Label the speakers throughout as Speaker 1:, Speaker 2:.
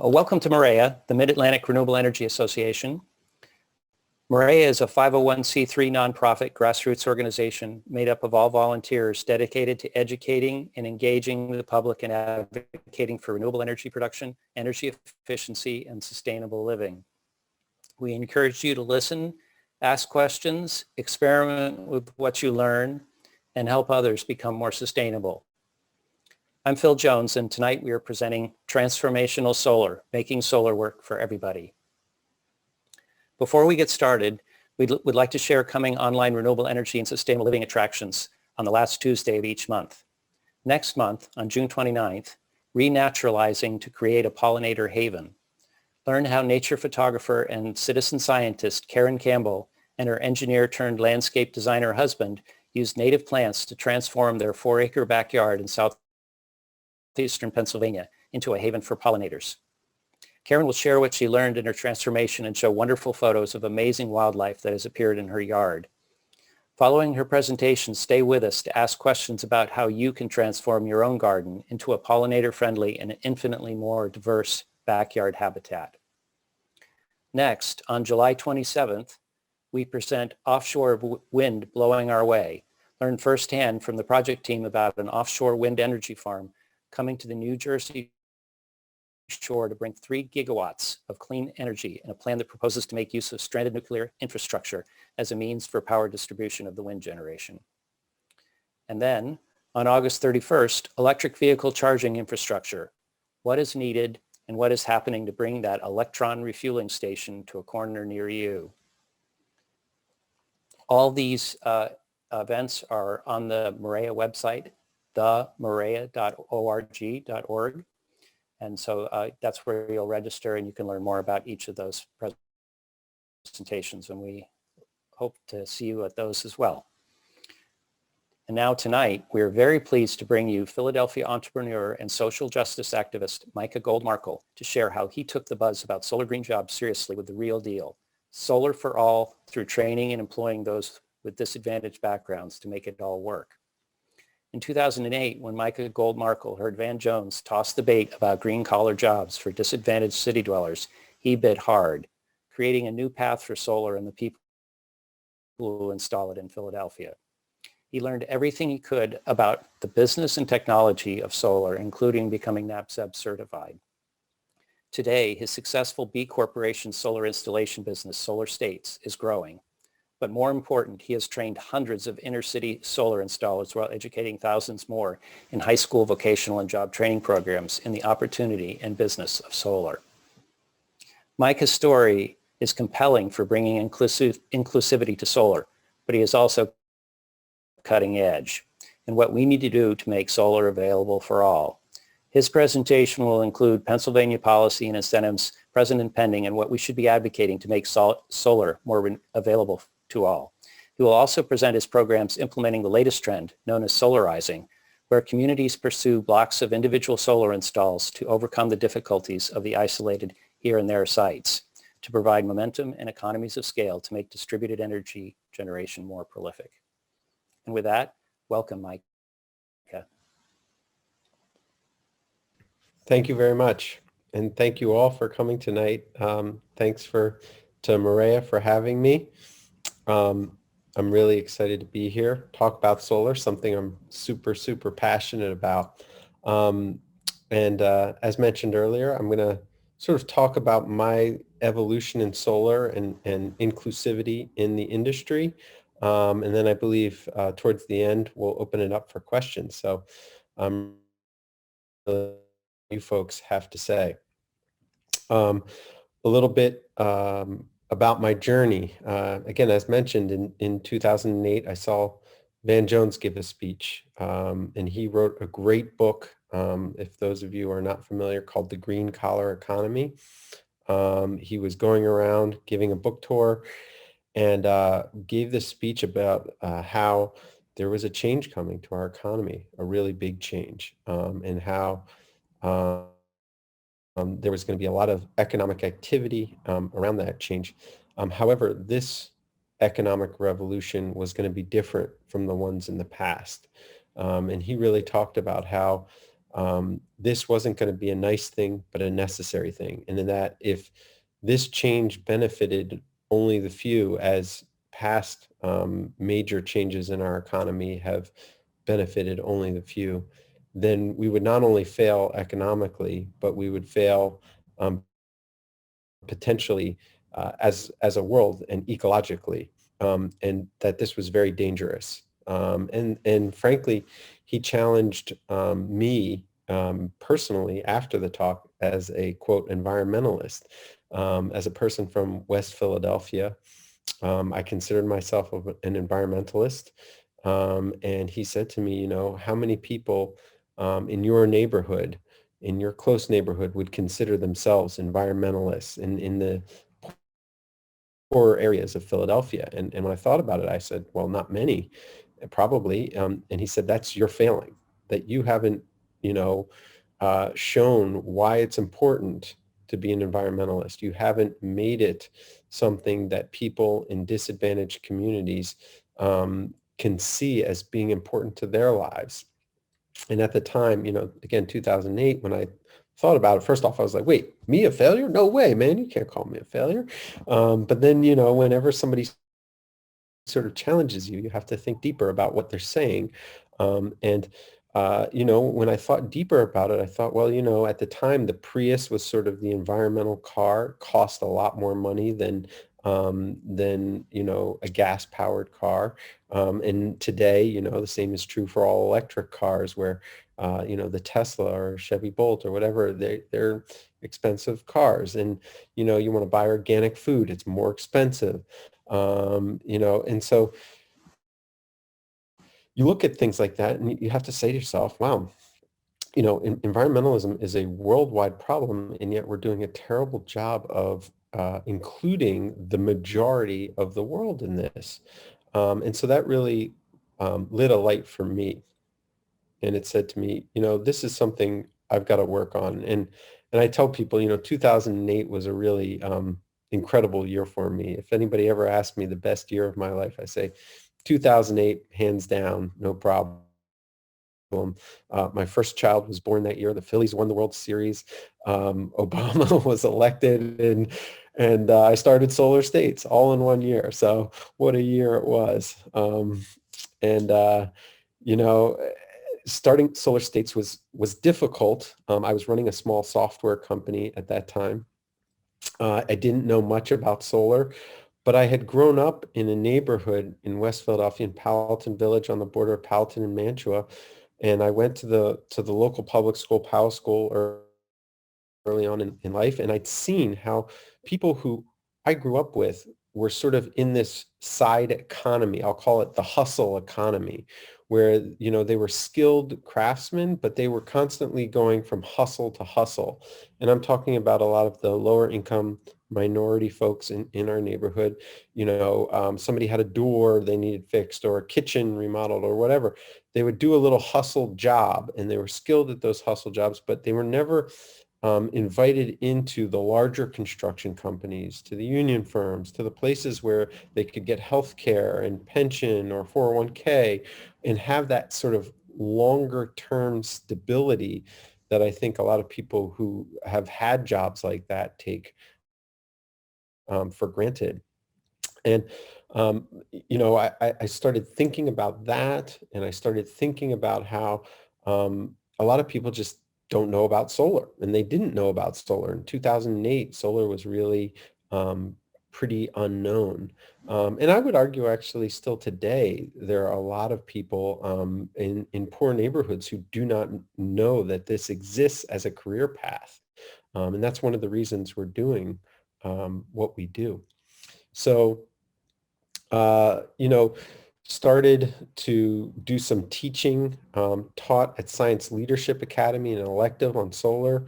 Speaker 1: Welcome to MAREA, the Mid-Atlantic Renewable Energy Association. MAREA is a 501c3 nonprofit grassroots organization made up of all volunteers dedicated to educating and engaging the public and advocating for renewable energy production, energy efficiency, and sustainable living. We encourage you to listen, ask questions, experiment with what you learn, and help others become more sustainable. I'm Phil Jones, and tonight we are presenting Transformational Solar, Making Solar Work for Everybody. Before we get started, we'd like to share coming online renewable energy and sustainable living attractions on the last Tuesday of each month. Next month, on June 29th, Renaturalizing to Create a Pollinator Haven. Learn how nature photographer and citizen scientist Karen Campbell and her engineer turned landscape designer husband used native plants to transform their 4-acre backyard in southeastern Pennsylvania into a haven for pollinators. Karen will share what she learned in her transformation and show wonderful photos of amazing wildlife that has appeared in her yard. Following her presentation, stay with us to ask questions about how you can transform your own garden into a pollinator-friendly and infinitely more diverse backyard habitat. Next, on July 27th, we present Offshore Wind Blowing Our Way. Learn firsthand from the project team about an offshore wind energy farm coming to the New Jersey shore to bring 3 gigawatts of clean energy and a plan that proposes to make use of stranded nuclear infrastructure as a means for power distribution of the wind generation. And then, on August 31st, electric vehicle charging infrastructure. What is needed and what is happening to bring that electron refueling station to a corner near you? All these events are on the MAREA website, themarea.org. And so that's where you'll register and you can learn more about each of those presentations. And we hope to see you at those as well. And now tonight, we're very pleased to bring you Philadelphia entrepreneur and social justice activist Micah Gold-Markel to share how he took the buzz about solar green jobs seriously with the real deal. Solar for all through training and employing those with disadvantaged backgrounds to make it all work. In 2008, when Micah Gold-Markel heard Van Jones toss the bait about green-collar jobs for disadvantaged city dwellers, he bit hard, creating a new path for solar and the people who install it in Philadelphia. He learned everything he could about the business and technology of solar, including becoming NABCEP-certified. Today, his successful B Corporation solar installation business, Solar States, is growing. But more important, he has trained hundreds of inner-city solar installers while educating thousands more in high school vocational and job training programs in the opportunity and business of solar. Micah's story is compelling for bringing inclusivity to solar, but he is also cutting edge and what we need to do to make solar available for all. His presentation will include Pennsylvania policy and incentives present and pending and what we should be advocating to make solar more available to all. He will also present his programs implementing the latest trend known as solarizing, where communities pursue blocks of individual solar installs to overcome the difficulties of the isolated here and there sites, to provide momentum and economies of scale to make distributed energy generation more prolific. And with that, welcome, Micah.
Speaker 2: Thank you very much. And thank you all for coming tonight. Thanks to MAREA for having me. I'm really excited to be here, talk about solar, something I'm super, super passionate about. As mentioned earlier, I'm going to sort of talk about my evolution in solar and inclusivity in the industry. And then I believe towards the end, we'll open it up for questions. So you folks have to say. A little bit about my journey. Again, as mentioned, in 2008, I saw Van Jones give a speech, and he wrote a great book, if those of you are not familiar, called The Green Collar Economy. He was going around giving a book tour and gave this speech about how there was a change coming to our economy, a really big change, and how there was going to be a lot of economic activity around that change. However, this economic revolution was going to be different from the ones in the past. And he really talked about how this wasn't going to be a nice thing, but a necessary thing. And then that if this change benefited only the few, as past major changes in our economy have benefited only the few, then we would not only fail economically, but we would fail potentially as a world and ecologically, and that this was very dangerous. And frankly, he challenged me personally after the talk as a quote environmentalist, as a person from West Philadelphia. I considered myself an environmentalist, and he said to me, how many people in your neighborhood, in your close neighborhood, would consider themselves environmentalists in the poorer areas of Philadelphia? And when I thought about it, I said, well, not many, probably. And he said, that's your failing, that you haven't, shown why it's important to be an environmentalist. You haven't made it something that people in disadvantaged communities can see as being important to their lives. And at the time, again, 2008, when I thought about it, first off, I was like, wait, me a failure? No way, man. You can't call me a failure. But then, whenever somebody sort of challenges you, you have to think deeper about what they're saying. When I thought deeper about it, I thought, well, at the time, the Prius was sort of the environmental car, cost a lot more money than a gas-powered car. And today, the same is true for all electric cars, where the Tesla or Chevy Bolt or whatever, they're expensive cars. And you want to buy organic food, it's more expensive. And so you look at things like that and you have to say to yourself, wow, environmentalism is a worldwide problem, and yet we're doing a terrible job of including the majority of the world in this. And so that really lit a light for me. And it said to me, this is something I've got to work on. And I tell people, 2008 was a really incredible year for me. If anybody ever asked me the best year of my life, I say 2008, hands down, no problem. My first child was born that year. The Phillies won the World Series. Obama was elected, and I started Solar States all in one year. So what a year it was. And starting Solar States was difficult. I was running a small software company at that time. I didn't know much about solar, but I had grown up in a neighborhood in West Philadelphia, in Powelton Village, on the border of Powelton and Mantua. And I went to the local public school, Powell School, early on in life, and I'd seen how people who I grew up with were sort of in this side economy. I'll call it the hustle economy, where they were skilled craftsmen, but they were constantly going from hustle to hustle. And I'm talking about a lot of the lower income minority folks in our neighborhood. Somebody had a door they needed fixed, or a kitchen remodeled, or whatever. They would do a little hustle job, and they were skilled at those hustle jobs, but they were never invited into the larger construction companies, to the union firms, to the places where they could get health care and pension or 401k, and have that sort of longer term stability that I think a lot of people who have had jobs like that take for granted. And, I started thinking about that, and I started thinking about how a lot of people just don't know about solar, and they didn't know about solar. In 2008, solar was really pretty unknown. And I would argue, actually, still today, there are a lot of people in poor neighborhoods who do not know that this exists as a career path. And that's one of the reasons we're doing what we do. So, started to do some teaching, taught at Science Leadership Academy, an elective on solar,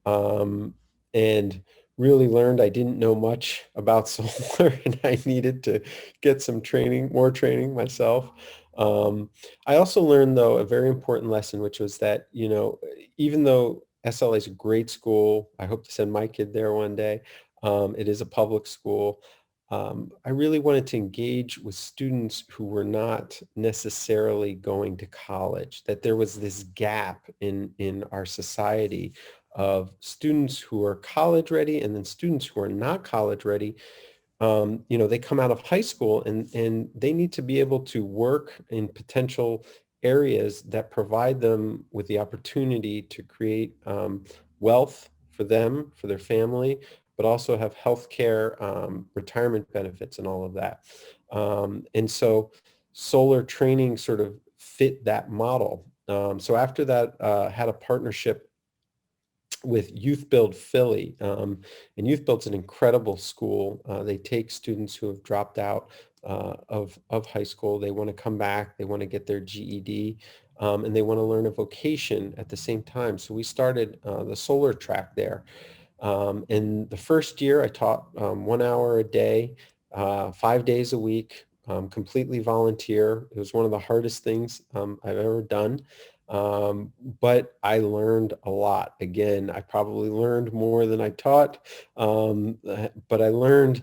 Speaker 2: and really learned I didn't know much about solar, and I needed to get some training, more training myself. I also learned, though, a very important lesson, which was that, even though SLA is a great school, I hope to send my kid there one day. It is a public school. I really wanted to engage with students who were not necessarily going to college, that there was this gap in our society of students who are college ready and then students who are not college ready. They come out of high school and they need to be able to work in potential areas that provide them with the opportunity to create wealth for them, for their family, but also have healthcare, retirement benefits and all of that. And so solar training sort of fit that model. So after that, had a partnership with Youth Build Philly. And Youth Build's an incredible school. They take students who have dropped out of high school. They want to come back. They want to get their GED. And they want to learn a vocation at the same time. So we started the solar track there. In the first year, I taught 1 hour a day, 5 days a week, completely volunteer. It was one of the hardest things I've ever done. But I learned a lot. Again, I probably learned more than I taught, but I learned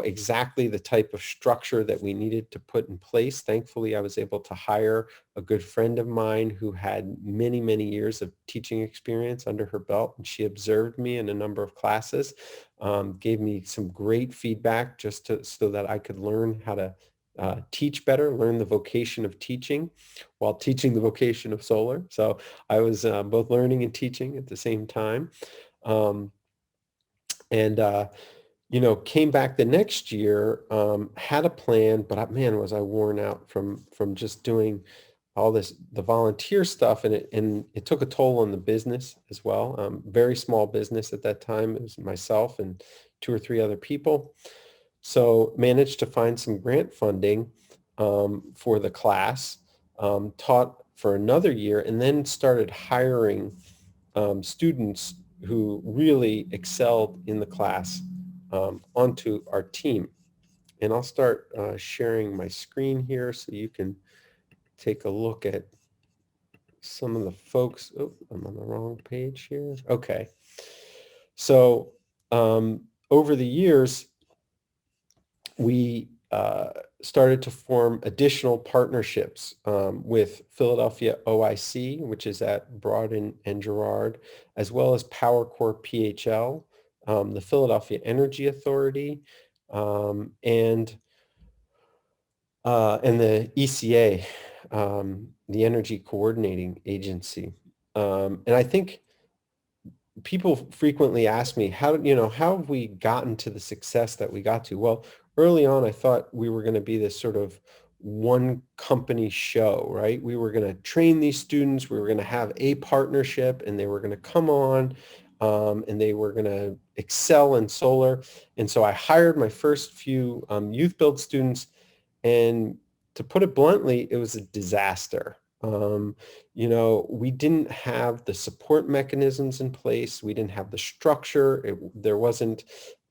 Speaker 2: exactly the type of structure that we needed to put in place. Thankfully, I was able to hire a good friend of mine who had many, many years of teaching experience under her belt, and she observed me in a number of classes, gave me some great feedback so that I could learn how to teach better, learn the vocation of teaching while teaching the vocation of solar. So I was both learning and teaching at the same time. Came back the next year, had a plan, but man, was I worn out from just doing all the volunteer stuff, and it took a toll on the business as well. Very small business at that time. It was myself and 2 or 3 other people. So managed to find some grant funding for the class, taught for another year, and then started hiring students who really excelled in the class onto our team. And I'll start sharing my screen here so you can take a look at some of the folks. Oh, I'm on the wrong page here. Okay. So over the years, we started to form additional partnerships with Philadelphia OIC, which is at Broad and Girard, as well as PowerCore PHL, the Philadelphia Energy Authority, and the ECA, the Energy Coordinating Agency. And I think people frequently ask me, how have we gotten to the success that we got to? Well, early on, I thought we were going to be this sort of one company show, right? We were going to train these students. We were going to have a partnership, and they were going to come on, and they were going to excel in solar. And so I hired my first few Youth Build students, and to put it bluntly, it was a disaster. We didn't have the support mechanisms in place. We didn't have the structure. There wasn't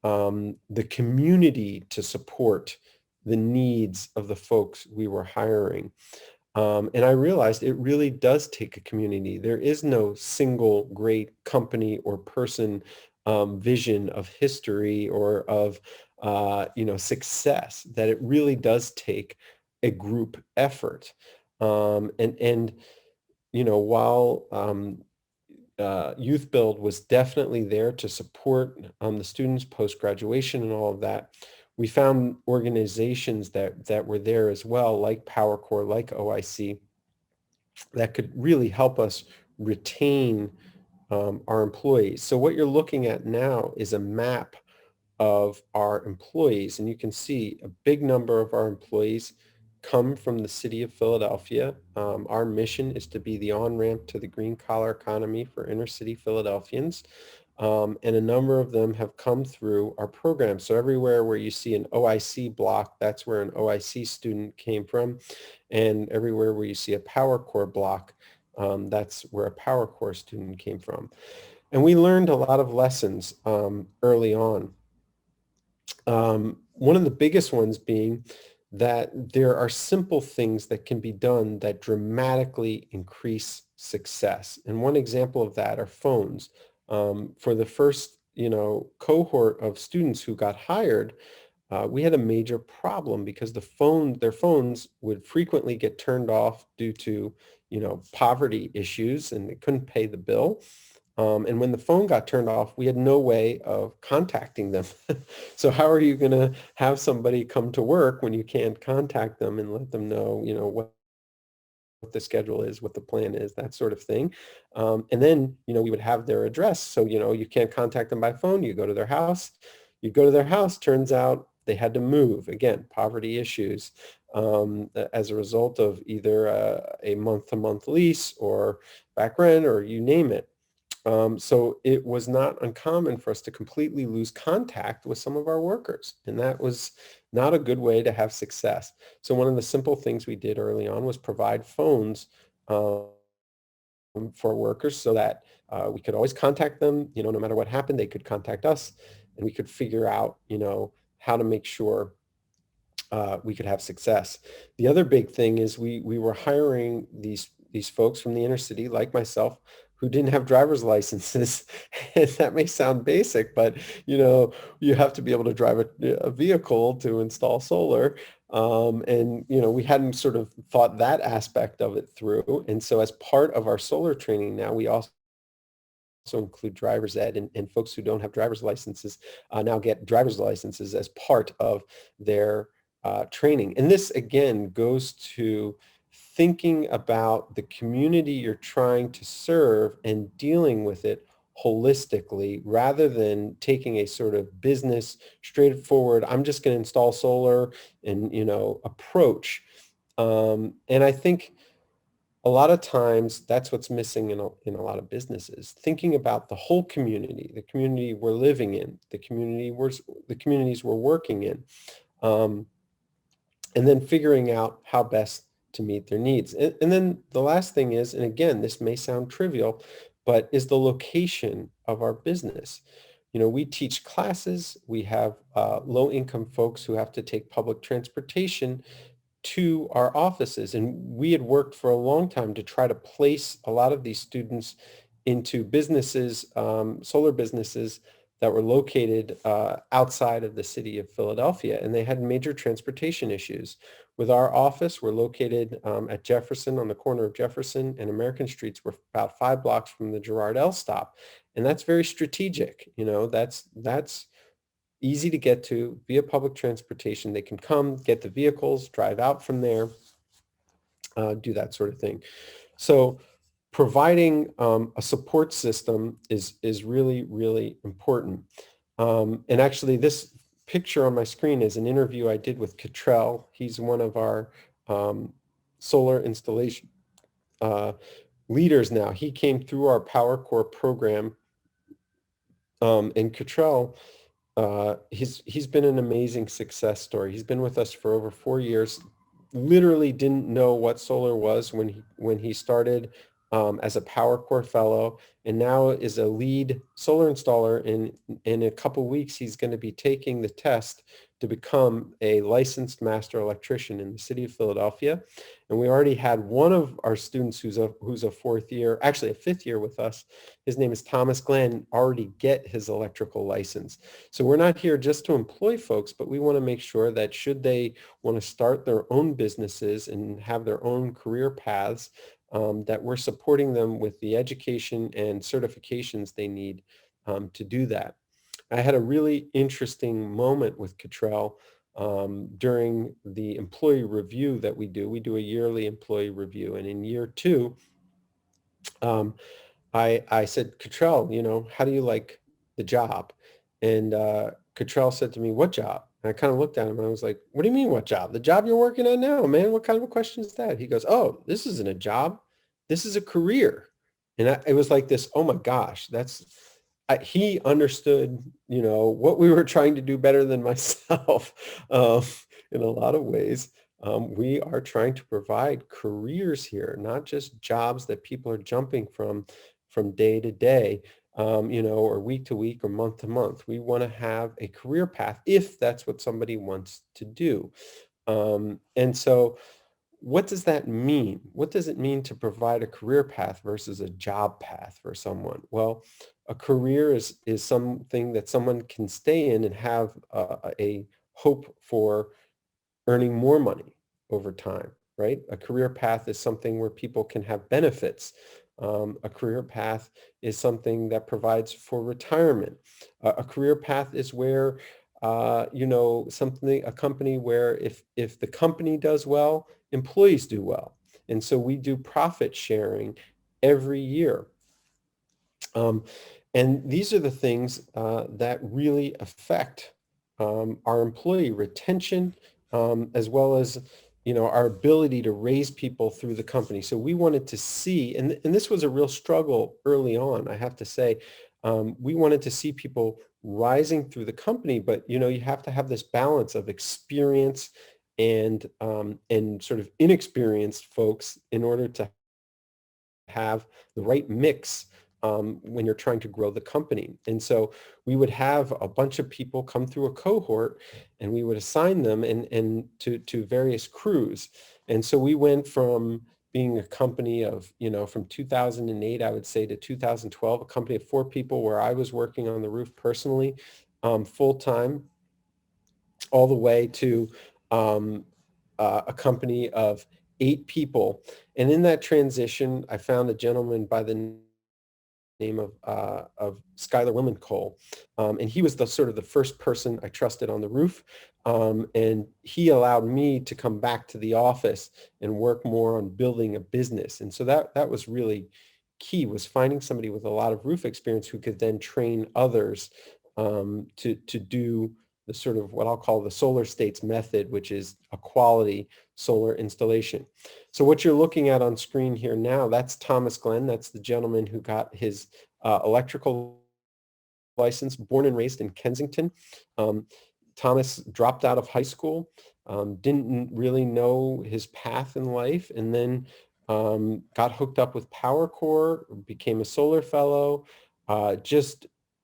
Speaker 2: the community to support the needs of the folks we were hiring. And I realized it really does take a community. There is no single great company or person vision of history or of success, that it really does take a group effort. While Youth Build was definitely there to support the students post-graduation and all of that, we found organizations that were there as well, like PowerCore, like OIC, that could really help us retain our employees. So what you're looking at now is a map of our employees, and you can see a big number of our employees come from the city of Philadelphia. Our mission is to be the on-ramp to the green collar economy for inner city Philadelphians. And a number of them have come through our program. So everywhere where you see an OIC block, that's where an OIC student came from. And everywhere where you see a PowerCore block, that's where a PowerCore student came from. And we learned a lot of lessons early on. One of the biggest ones being that there are simple things that can be done that dramatically increase success. And one example of that are phones. For the first, cohort of students who got hired, we had a major problem because their phones would frequently get turned off due to, poverty issues, and they couldn't pay the bill. And when the phone got turned off, we had no way of contacting them. So how are you going to have somebody come to work when you can't contact them and let them know, what the schedule is, what the plan is, that sort of thing. And then, we would have their address. So, you can't contact them by phone. You go to their house. You go to their house. Turns out they had to move. Again, poverty issues as a result of either a month-to-month lease or back rent, or you name it. So it was not uncommon for us to completely lose contact with some of our workers, and that was not a good way to have success. So one of the simple things we did early on was provide phones for workers so that we could always contact them, no matter what happened, they could contact us, and we could figure out, how to make sure we could have success. The other big thing is we were hiring these folks from the inner city, like myself, who didn't have driver's licenses. And that may sound basic, but you have to be able to drive a vehicle to install solar. And we hadn't sort of thought that aspect of it through. And so as part of our solar training now, we also include driver's ed, and folks who don't have driver's licenses now get driver's licenses as part of their training. And this again goes to thinking about the community you're trying to serve and dealing with it holistically, rather than taking a sort of business straightforward, I'm just going to install solar and approach. And I think a lot of times that's what's missing in a lot of businesses, thinking about the whole community, the community we're living in, the communities we're working in, and then figuring out how best to meet their needs. And then the last thing is, and again, this may sound trivial, but is the location of our business. We teach classes, we have low-income folks who have to take public transportation to our offices. And we had worked for a long time to try to place a lot of these students into businesses, solar businesses that were located outside of the city of Philadelphia, and they had major transportation issues. With our office, we're located at Jefferson, on the corner of Jefferson and American Streets. We're about 5 blocks from the Girard L stop, and that's very strategic. That's easy to get to via public transportation. They can come, get the vehicles, drive out from there, do that sort of thing. So providing a support system is really, really important. And actually, this picture on my screen is an interview I did with Cottrell. He's one of our solar installation leaders now. He came through our Power Core program, and Cottrell, he's been an amazing success story. He's been with us for over 4 years. Literally didn't know what solar was when he started as a Power Core fellow, and now is a lead solar installer. In a couple weeks, he's going to be taking the test to become a licensed master electrician in the city of Philadelphia. And we already had one of our students who's a fourth year, actually a fifth year with us. His name is Thomas Glenn, already get his electrical license. So we're not here just to employ folks, but we want to make sure that should they want to start their own businesses and have their own career paths, that we're supporting them with the education and certifications they need to do that. I had a really interesting moment with Cottrell during the employee review that we do. We do a yearly employee review, and in year 2, I said, Cottrell, how do you like the job? And Cottrell said to me, what job? And I kind of looked at him and I was like, what do you mean, what job? The job you're working on now, man? What kind of a question is that? He goes, oh, this isn't a job. This is a career. And it was like this, oh my gosh, he understood, what we were trying to do better than myself in a lot of ways. We are trying to provide careers here, not just jobs that people are jumping from day to day, or week to week or month to month. We want to have a career path if that's what somebody wants to do. And so what does that mean? What does it mean to provide a career path versus a job path for someone? Well, a career is something that someone can stay in and have a hope for earning more money over time, right? A career path is something where people can have benefits. A career path is something that provides for retirement. A career path is where, a company where if the company does well, employees do well. And so we do profit sharing every year. And these are the things that really affect our employee retention, as well as our ability to raise people through the company. So we wanted to see, and this was a real struggle early on, I have to say. We wanted to see people rising through the company, but you have to have this balance of experience and sort of inexperienced folks in order to have the right mix when you're trying to grow the company. And so we would have a bunch of people come through a cohort, and we would assign them and to various crews. And so we went from being a company of, from 2008, I would say, to 2012, a company of 4 people where I was working on the roof personally, full time, all the way to a company of 8 people. And in that transition, I found a gentleman by the name of Skylar Wilman-Cole. And he was the sort of the first person I trusted on the roof. And he allowed me to come back to the office and work more on building a business. And so that was really key, was finding somebody with a lot of roof experience who could then train others to do the sort of what I'll call the solar states method, which is a quality solar installation. So what you're looking at on screen here now, that's Thomas Glenn. That's the gentleman who got his electrical license, born and raised in Kensington. Thomas dropped out of high school, didn't really know his path in life, and then got hooked up with PowerCore, became a solar fellow.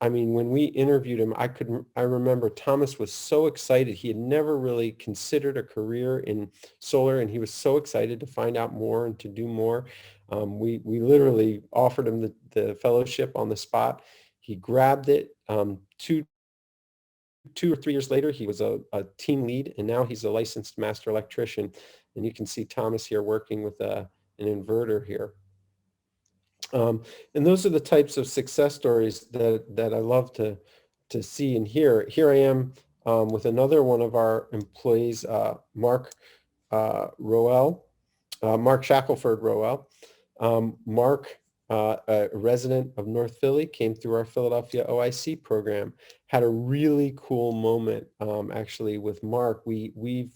Speaker 2: When we interviewed him, I remember Thomas was so excited. He had never really considered a career in solar, and he was so excited to find out more and to do more. We literally offered him the fellowship on the spot. He grabbed it. 2 or 3 years later, he was a team lead, and now he's a licensed master electrician. And you can see Thomas here working with an inverter here. And those are the types of success stories that I love to see and hear. Here I am with another one of our employees, Mark Roel, Mark Shackelford Roel. Mark, a resident of North Philly, came through our Philadelphia OIC program, had a really cool moment actually with Mark. We've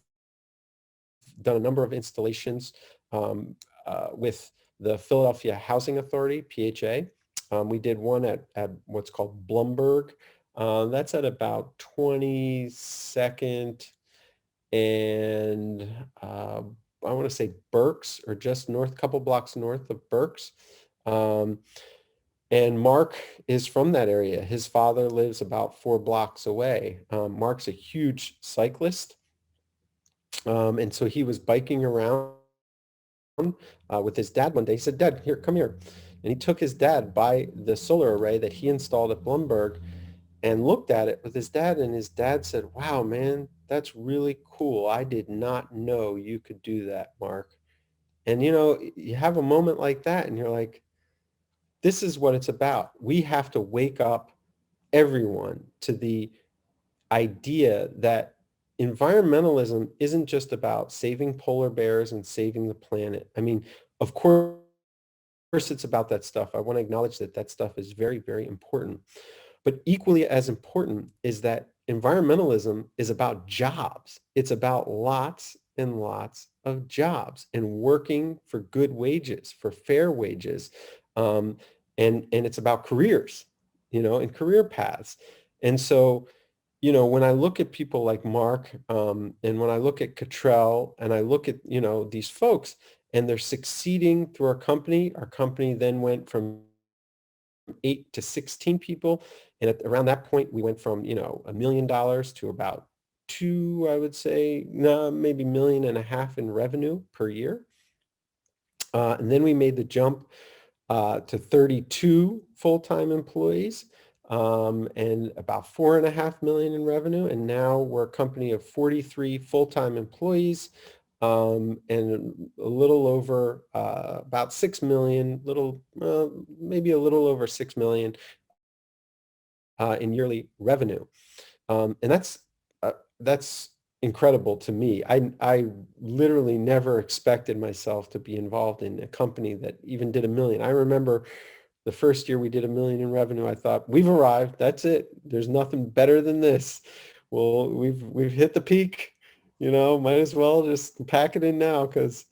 Speaker 2: done a number of installations with the Philadelphia Housing Authority, PHA. We did one at what's called Blumberg. That's at about 22nd and I want to say Berks, or just north, couple blocks north of Berks. And Mark is from that area. His father lives about 4 blocks away. Mark's a huge cyclist. And so he was biking around with his dad one day. He said, "Dad, here, come here." And he took his dad by the solar array that he installed at Blumberg and looked at it with his dad. And his dad said, "Wow, man, that's really cool. I did not know you could do that, Mark." And, you have a moment like that and you're like, this is what it's about. We have to wake up everyone to the idea that environmentalism isn't just about saving polar bears and saving the planet. I mean, of course it's about that stuff. I want to acknowledge that stuff is very, very important. But equally as important is that environmentalism is about jobs. It's about lots and lots of jobs and working for good wages, for fair wages. And it's about careers, and career paths. And so, when I look at people like Mark, and when I look at Cottrell, and I look at, these folks, and they're succeeding through our company then went from 8 to 16 people. And around that point, we went from, $1 million to about 2, I would say, no, maybe $1.5 million in revenue per year. And then we made the jump to 32 full-time employees. and about 4.5 million in revenue. And now we're a company of 43 full-time employees, and a little over about 6 million, maybe a little over 6 million in yearly revenue. And that's incredible to me. I literally never expected myself to be involved in a company that even did 1 million. I remember the first year we did 1 million in revenue, I thought, we've arrived. That's it. There's nothing better than this. Well, we've hit the peak, might as well just pack it in now because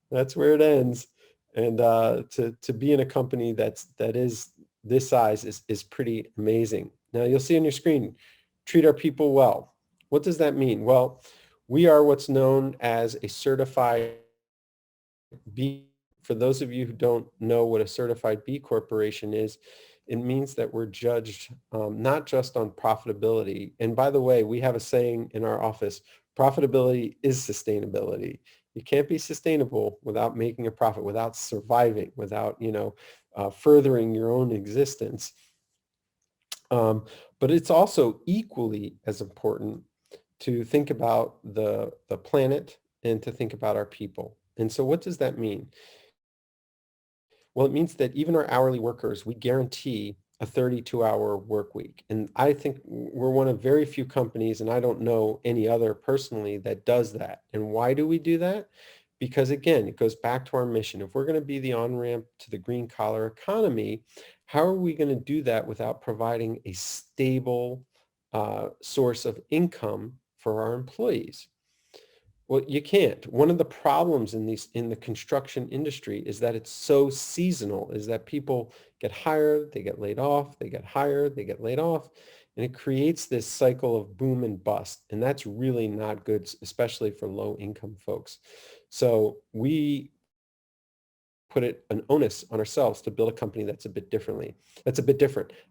Speaker 2: that's where it ends. And to be in a company that is this size is pretty amazing. Now you'll see on your screen, treat our people well. What does that mean? Well, we are what's known as a certified B. For those of you who don't know what a certified B corporation is, it means that we're judged not just on profitability. And by the way, we have a saying in our office, profitability is sustainability. You can't be sustainable without making a profit, without surviving, without, furthering your own existence. But it's also equally as important to think about the planet and to think about our people. And so what does that mean? Well, it means that even our hourly workers, we guarantee a 32-hour work week. And I think we're one of very few companies, and I don't know any other personally that does that. And why do we do that? Because again, it goes back to our mission. If we're going to be the on-ramp to the green collar economy, how are we going to do that without providing a stable source of income for our employees? Well, you can't. One of the problems in the construction industry is that it's so seasonal, is that people get hired, they get laid off, they get hired, they get laid off, and it creates this cycle of boom and bust. And that's really not good, especially for low income folks. So we put an onus on ourselves to build a company that's a bit different.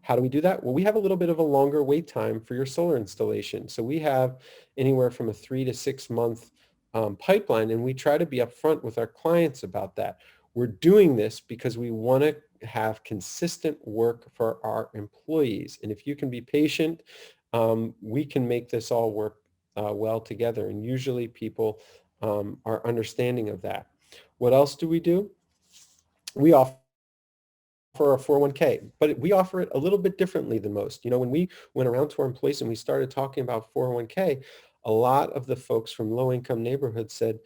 Speaker 2: How do we do that? Well, we have a little bit of a longer wait time for your solar installation. So we have anywhere from a 3 to 6 month pipeline, and we try to be upfront with our clients about that. We're doing this because we want to have consistent work for our employees. And if you can be patient, we can make this all work well together. And usually people are understanding of that. What else do we do? We offer a 401k, but we offer it a little bit differently than most. When we went around to our employees and we started talking about 401k, a lot of the folks from low-income neighborhoods said,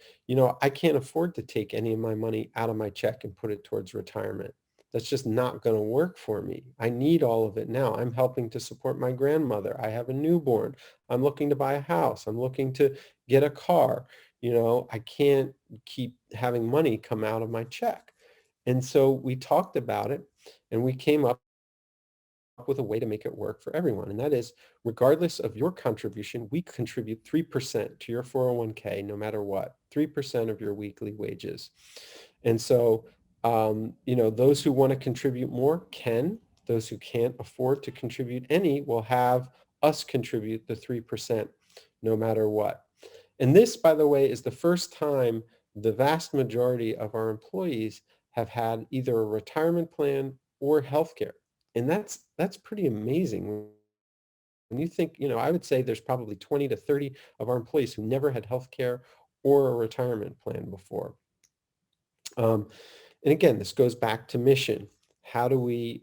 Speaker 2: I can't afford to take any of my money out of my check and put it towards retirement. That's just not going to work for me. I need all of it now. I'm helping to support my grandmother. I have a newborn. I'm looking to buy a house. I'm looking to get a car. I can't keep having money come out of my check. And so we talked about it and we came up with a way to make it work for everyone. And that is, regardless of your contribution, we contribute 3% to your 401k, no matter what, 3% of your weekly wages. And so, those who want to contribute more can. Those who can't afford to contribute any will have us contribute the 3% no matter what. And this, by the way, is the first time the vast majority of our employees have had either a retirement plan or healthcare. And that's pretty amazing. When you think, I would say there's probably 20 to 30 of our employees who never had healthcare or a retirement plan before. And again, this goes back to mission. How do we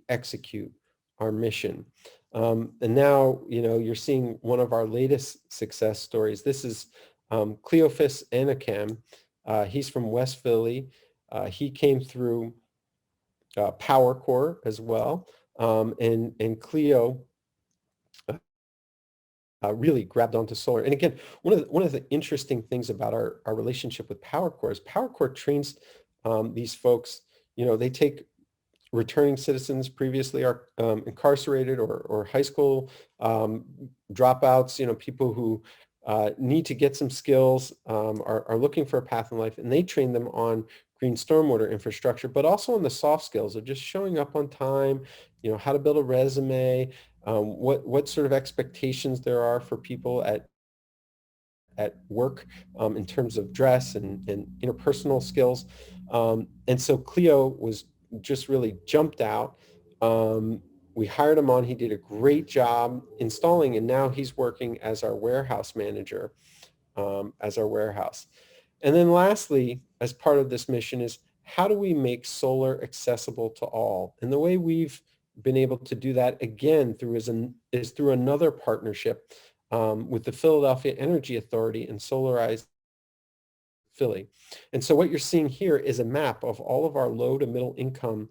Speaker 2: execute our mission? And now, you're seeing one of our latest success stories. This is Cleophas Anakam. He's from West Philly. He came through Power Core as well. And Cleo really grabbed onto solar. And again, one of the interesting things about our relationship with Power Core is Power Core trains these folks. They take returning citizens previously are incarcerated or high school dropouts, people who need to get some skills, are looking for a path in life, and they train them on green stormwater infrastructure, but also on the soft skills of just showing up on time, how to build a resume, what sort of expectations there are for people at work in terms of dress and interpersonal skills. And so Cleo was just really jumped out We hired him on. He did a great job installing, and now he's working as our warehouse manager, as our warehouse. And then lastly, as part of this mission is, how do we make solar accessible to all? And the way we've been able to do that, again, is through another partnership with the Philadelphia Energy Authority and Solarize Philly. And so what you're seeing here is a map of all of our low to middle income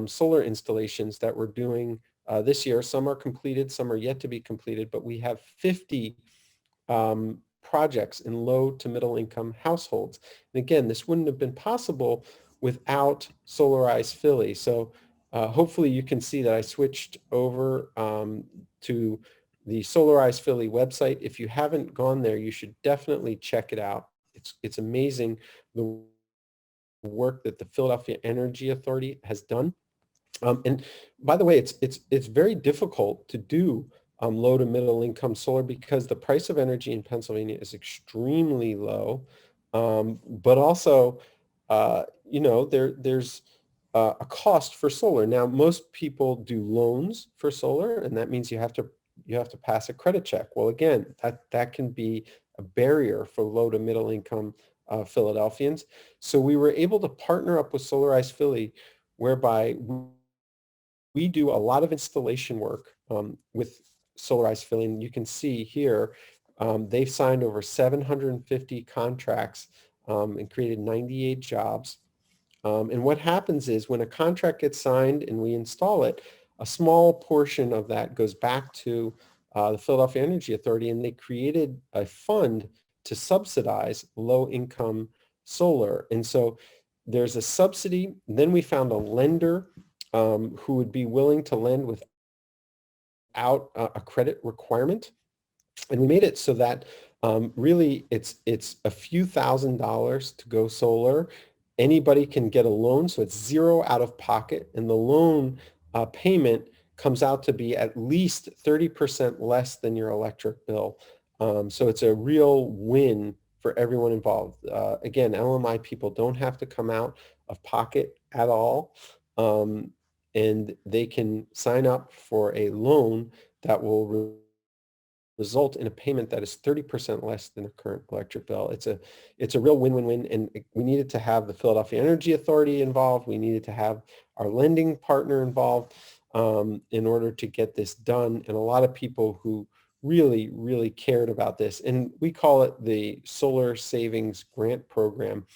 Speaker 2: solar installations that we're doing this year. Some are completed, some are yet to be completed, but we have 50 projects in low to middle income households. And again, this wouldn't have been possible without Solarize Philly. So hopefully you can see that I switched over to the Solarize Philly website. If you haven't gone there, you should definitely check it out. It's amazing the work that the Philadelphia Energy Authority has done. And by the way, it's very difficult to do low to middle income solar because the price of energy in Pennsylvania is extremely low. But also, there's a cost for solar. Now, most people do loans for solar, and that means you have to pass a credit check. Well, again, that can be a barrier for low to middle income Philadelphians. So we were able to partner up with Solarize Philly, whereby we do a lot of installation work with Solarize Philly. And you can see here, they've signed over 750 contracts and created 98 jobs. And what happens is when a contract gets signed and we install it, a small portion of that goes back to the Philadelphia Energy Authority, and they created a fund to subsidize low-income solar. And so there's a subsidy. Then we found a lender who would be willing to lend without a credit requirement. And we made it so that really it's a few $1,000s to go solar. Anybody can get a loan, so it's zero out of pocket, and the loan payment comes out to be at least 30% less than your electric bill. So it's a real win for everyone involved. Again, LMI people don't have to come out of pocket at all, and they can sign up for a loan that will result in a payment that is 30% less than a current electric bill. It's a real win-win-win, and we needed to have the Philadelphia Energy Authority involved. We needed to have our lending partner involved in order to get this done, and a lot of people who really, really cared about this. And we call it the Solar Savings Grant Program.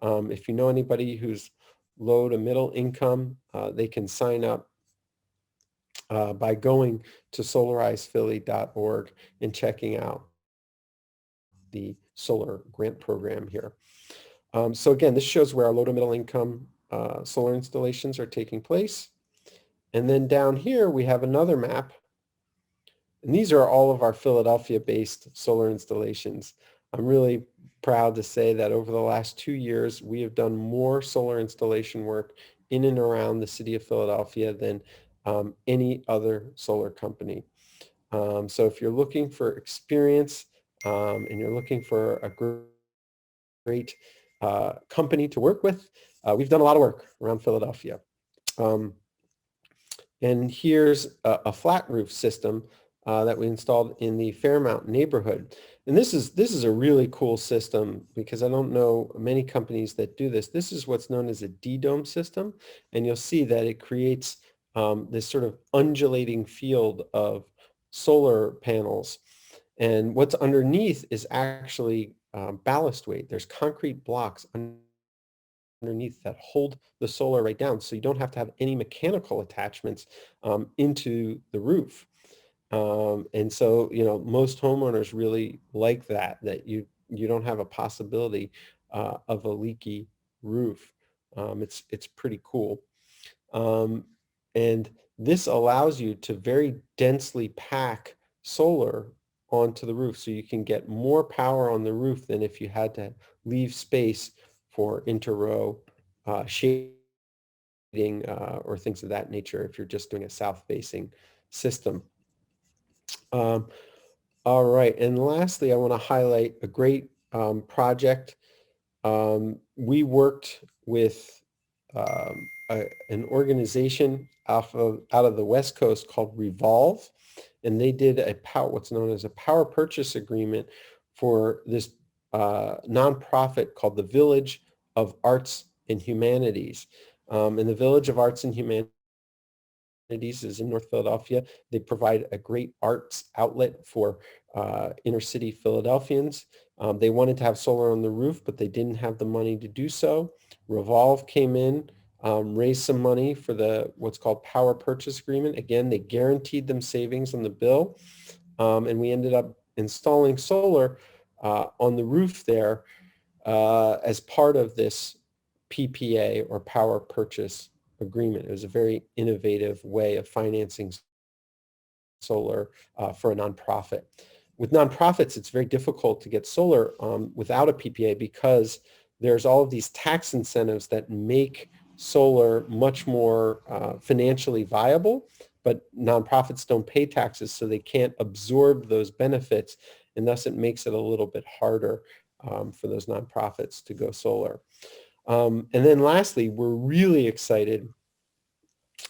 Speaker 2: If you know anybody who's low to middle income, they can sign up by going to solarizephilly.org and checking out the solar grant program here. So again, this shows where our low to middle income solar installations are taking place. And then down here, we have another map. And these are all of our Philadelphia-based solar installations. I'm really proud to say that over the last 2 years, we have done more solar installation work in and around the city of Philadelphia than any other solar company. So if you're looking for experience and you're looking for a great company to work with, we've done a lot of work around Philadelphia. And here's a flat roof system that we installed in the Fairmount neighborhood. And this is a really cool system because I don't know many companies that do this. This is what's known as a D-dome system. And you'll see that it creates this sort of undulating field of solar panels. And what's underneath is actually ballast weight. There's concrete blocks underneath that hold the solar right down, so you don't have to have any mechanical attachments into the roof. And so, most homeowners really like that you don't have a possibility of a leaky roof. It's pretty cool. And this allows you to very densely pack solar onto the roof, so you can get more power on the roof than if you had to leave space for inter-row shading or things of that nature if you're just doing a south-facing system. All right, and lastly, I want to highlight a great project. We worked with an organization out of the West Coast called Revolve, and they did what's known as a power purchase agreement for this nonprofit called the Village of Arts and Humanities. And the Village of Arts and Humanities is in North Philadelphia. They provide a great arts outlet for inner city Philadelphians. They wanted to have solar on the roof, but they didn't have the money to do so. Revolve came in, raised some money for what's called power purchase agreement. Again, they guaranteed them savings on the bill, and we ended up installing solar on the roof there as part of this PPA, or power purchase agreement. It was a very innovative way of financing solar for a nonprofit. With nonprofits, it's very difficult to get solar without a PPA, because there's all of these tax incentives that make solar much more financially viable, but nonprofits don't pay taxes, so they can't absorb those benefits, and thus it makes it a little bit harder for those nonprofits to go solar. And then lastly, we're really excited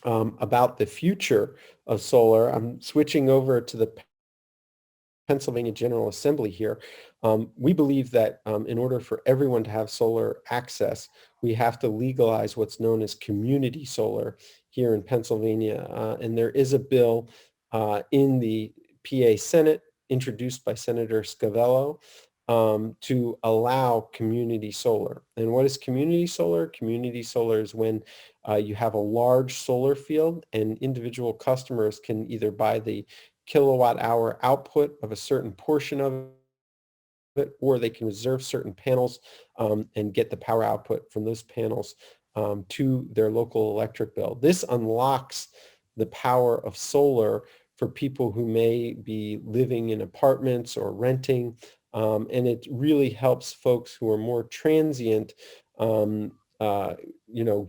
Speaker 2: about the future of solar. I'm switching over to the Pennsylvania General Assembly here. We believe that in order for everyone to have solar access, we have to legalize what's known as community solar here in Pennsylvania. And there is a bill in the PA Senate introduced by Senator Scavello to allow community solar. And what is community solar? Community solar is when you have a large solar field and individual customers can either buy the kilowatt hour output of a certain portion of it, or they can reserve certain panels and get the power output from those panels to their local electric bill. This unlocks the power of solar for people who may be living in apartments or renting, and it really helps folks who are more transient,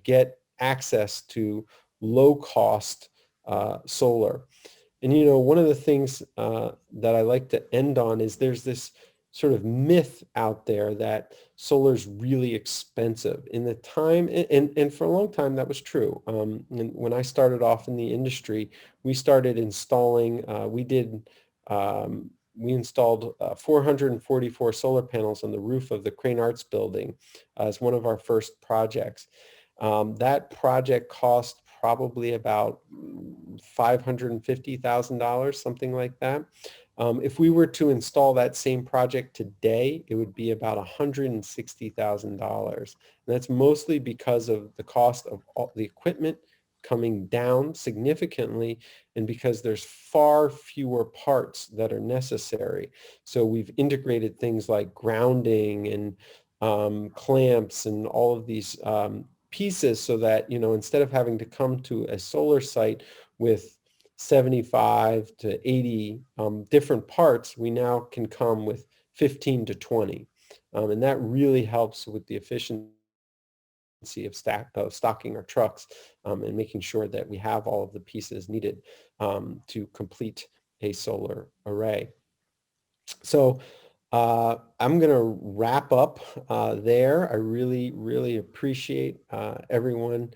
Speaker 2: get access to low-cost solar. And one of the things that I like to end on is there's this sort of myth out there that solar is really expensive. In the time, and for a long time that was true. And when I started off in the industry, we started installing, we installed 444 solar panels on the roof of the Crane Arts building as one of our first projects. That project cost probably about $550,000, something like that. If we were to install that same project today, it would be about $160,000. And that's mostly because of the cost of all the equipment coming down significantly, and because there's far fewer parts that are necessary. So we've integrated things like grounding and clamps and all of these pieces, so that instead of having to come to a solar site with 75 to 80 different parts, we now can come with 15 to 20, and that really helps with the efficiency of stocking our trucks and making sure that we have all of the pieces needed to complete a solar array. So I'm going to wrap up there. I really, really appreciate everyone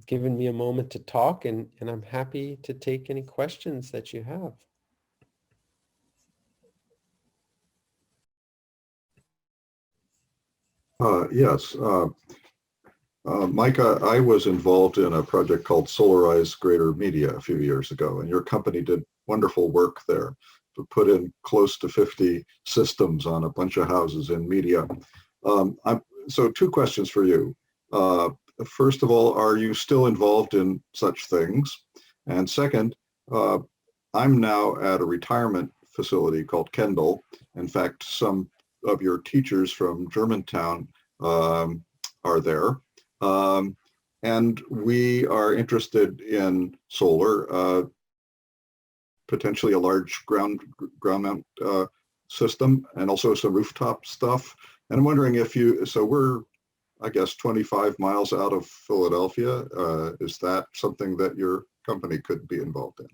Speaker 2: giving me a moment to talk, and I'm happy to take any questions that you have.
Speaker 3: Yes. Micah, I was involved in a project called Solarize Greater Media a few years ago, and your company did wonderful work there to put in close to 50 systems on a bunch of houses in media. So two questions for you. First of all, are you still involved in such things? And second, I'm now at a retirement facility called Kendall. In fact, some of your teachers from Germantown are there. And we are interested in solar, potentially a large ground mount system, and also some rooftop stuff. And I'm wondering if so we're, I guess, 25 miles out of Philadelphia. Is that something that your company could be involved in?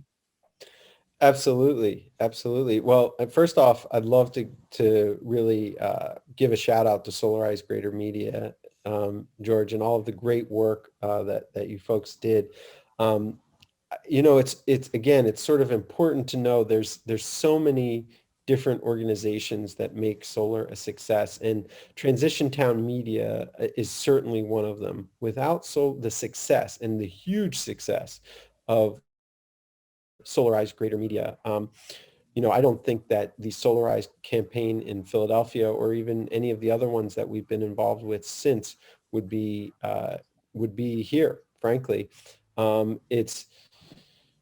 Speaker 2: Absolutely. Absolutely. Well, first off, I'd love to really give a shout out to Solarize Greater Media George, and all of the great work that you folks did. It's sort of important to know there's so many different organizations that make solar a success, and Transition Town Media is certainly one of them. Without the success and the huge success of Solarize Greater Media, I don't think that the Solarize campaign in Philadelphia or even any of the other ones that we've been involved with since would be here, frankly. It's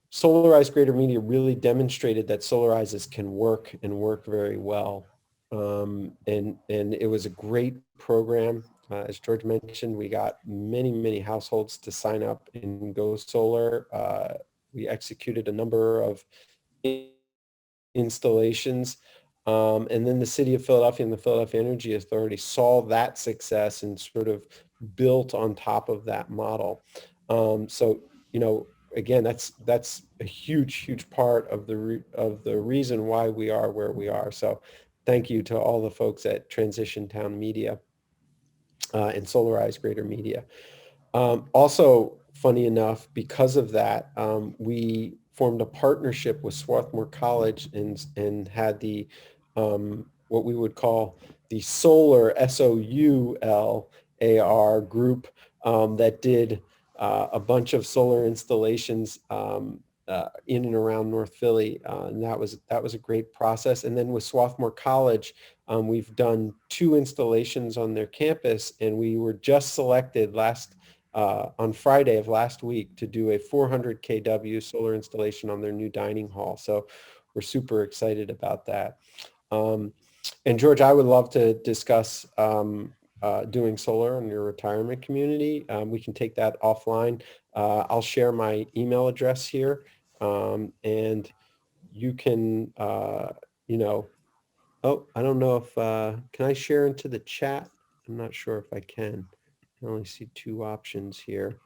Speaker 2: Solarize Greater Media really demonstrated that Solarizes can work and work very well. And it was a great program. As George mentioned, we got many, many households to sign up and go solar. We executed a number of installations. And then the city of Philadelphia and the Philadelphia Energy Authority saw that success and sort of built on top of that model. Again, that's a huge part of the reason why we are where we are. So thank you to all the folks at Transition Town Media and Solarize Greater Media. Also, funny enough, because of that, we formed a partnership with Swarthmore College and had the what we would call the Solar SOULAR group that did a bunch of solar installations in and around North Philly, and that was a great process. And then with Swarthmore College, we've done 2 installations on their campus, and we were just selected on Friday of last week to do a 400 kW solar installation on their new dining hall. So we're super excited about that. And George, I would love to discuss doing solar in your retirement community. We can take that offline. I'll share my email address here, and you can, I don't know if, can I share into the chat? I'm not sure if I can. I only see 2 options here.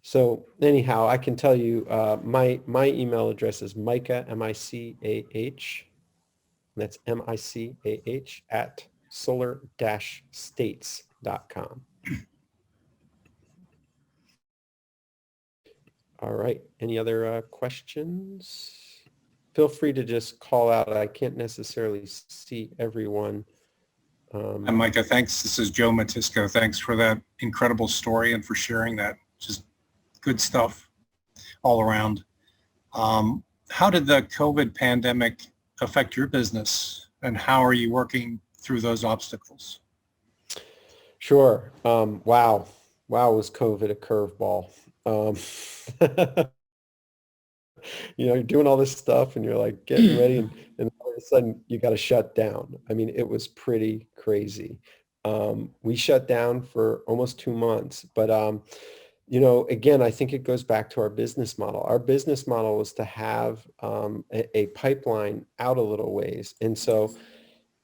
Speaker 2: So anyhow, I can tell you my email address is Micah, M-I-C-A-H, that's M-I-C-A-H at solar-states.com. All right, any other questions? Feel free to just call out. I can't necessarily see everyone.
Speaker 4: And Micah, thanks. This is Joe Matisco. Thanks for that incredible story and for sharing that. Just good stuff all around. How did the COVID pandemic affect your business, and how are you working through those obstacles?
Speaker 2: Sure. Wow, was COVID a curveball? You're doing all this stuff and you're like getting ready, and all of a sudden you got to shut down. I mean, it was pretty crazy. We shut down for almost 2 months, but again, I think it goes back to our business model. Our business model was to have a pipeline out a little ways. And so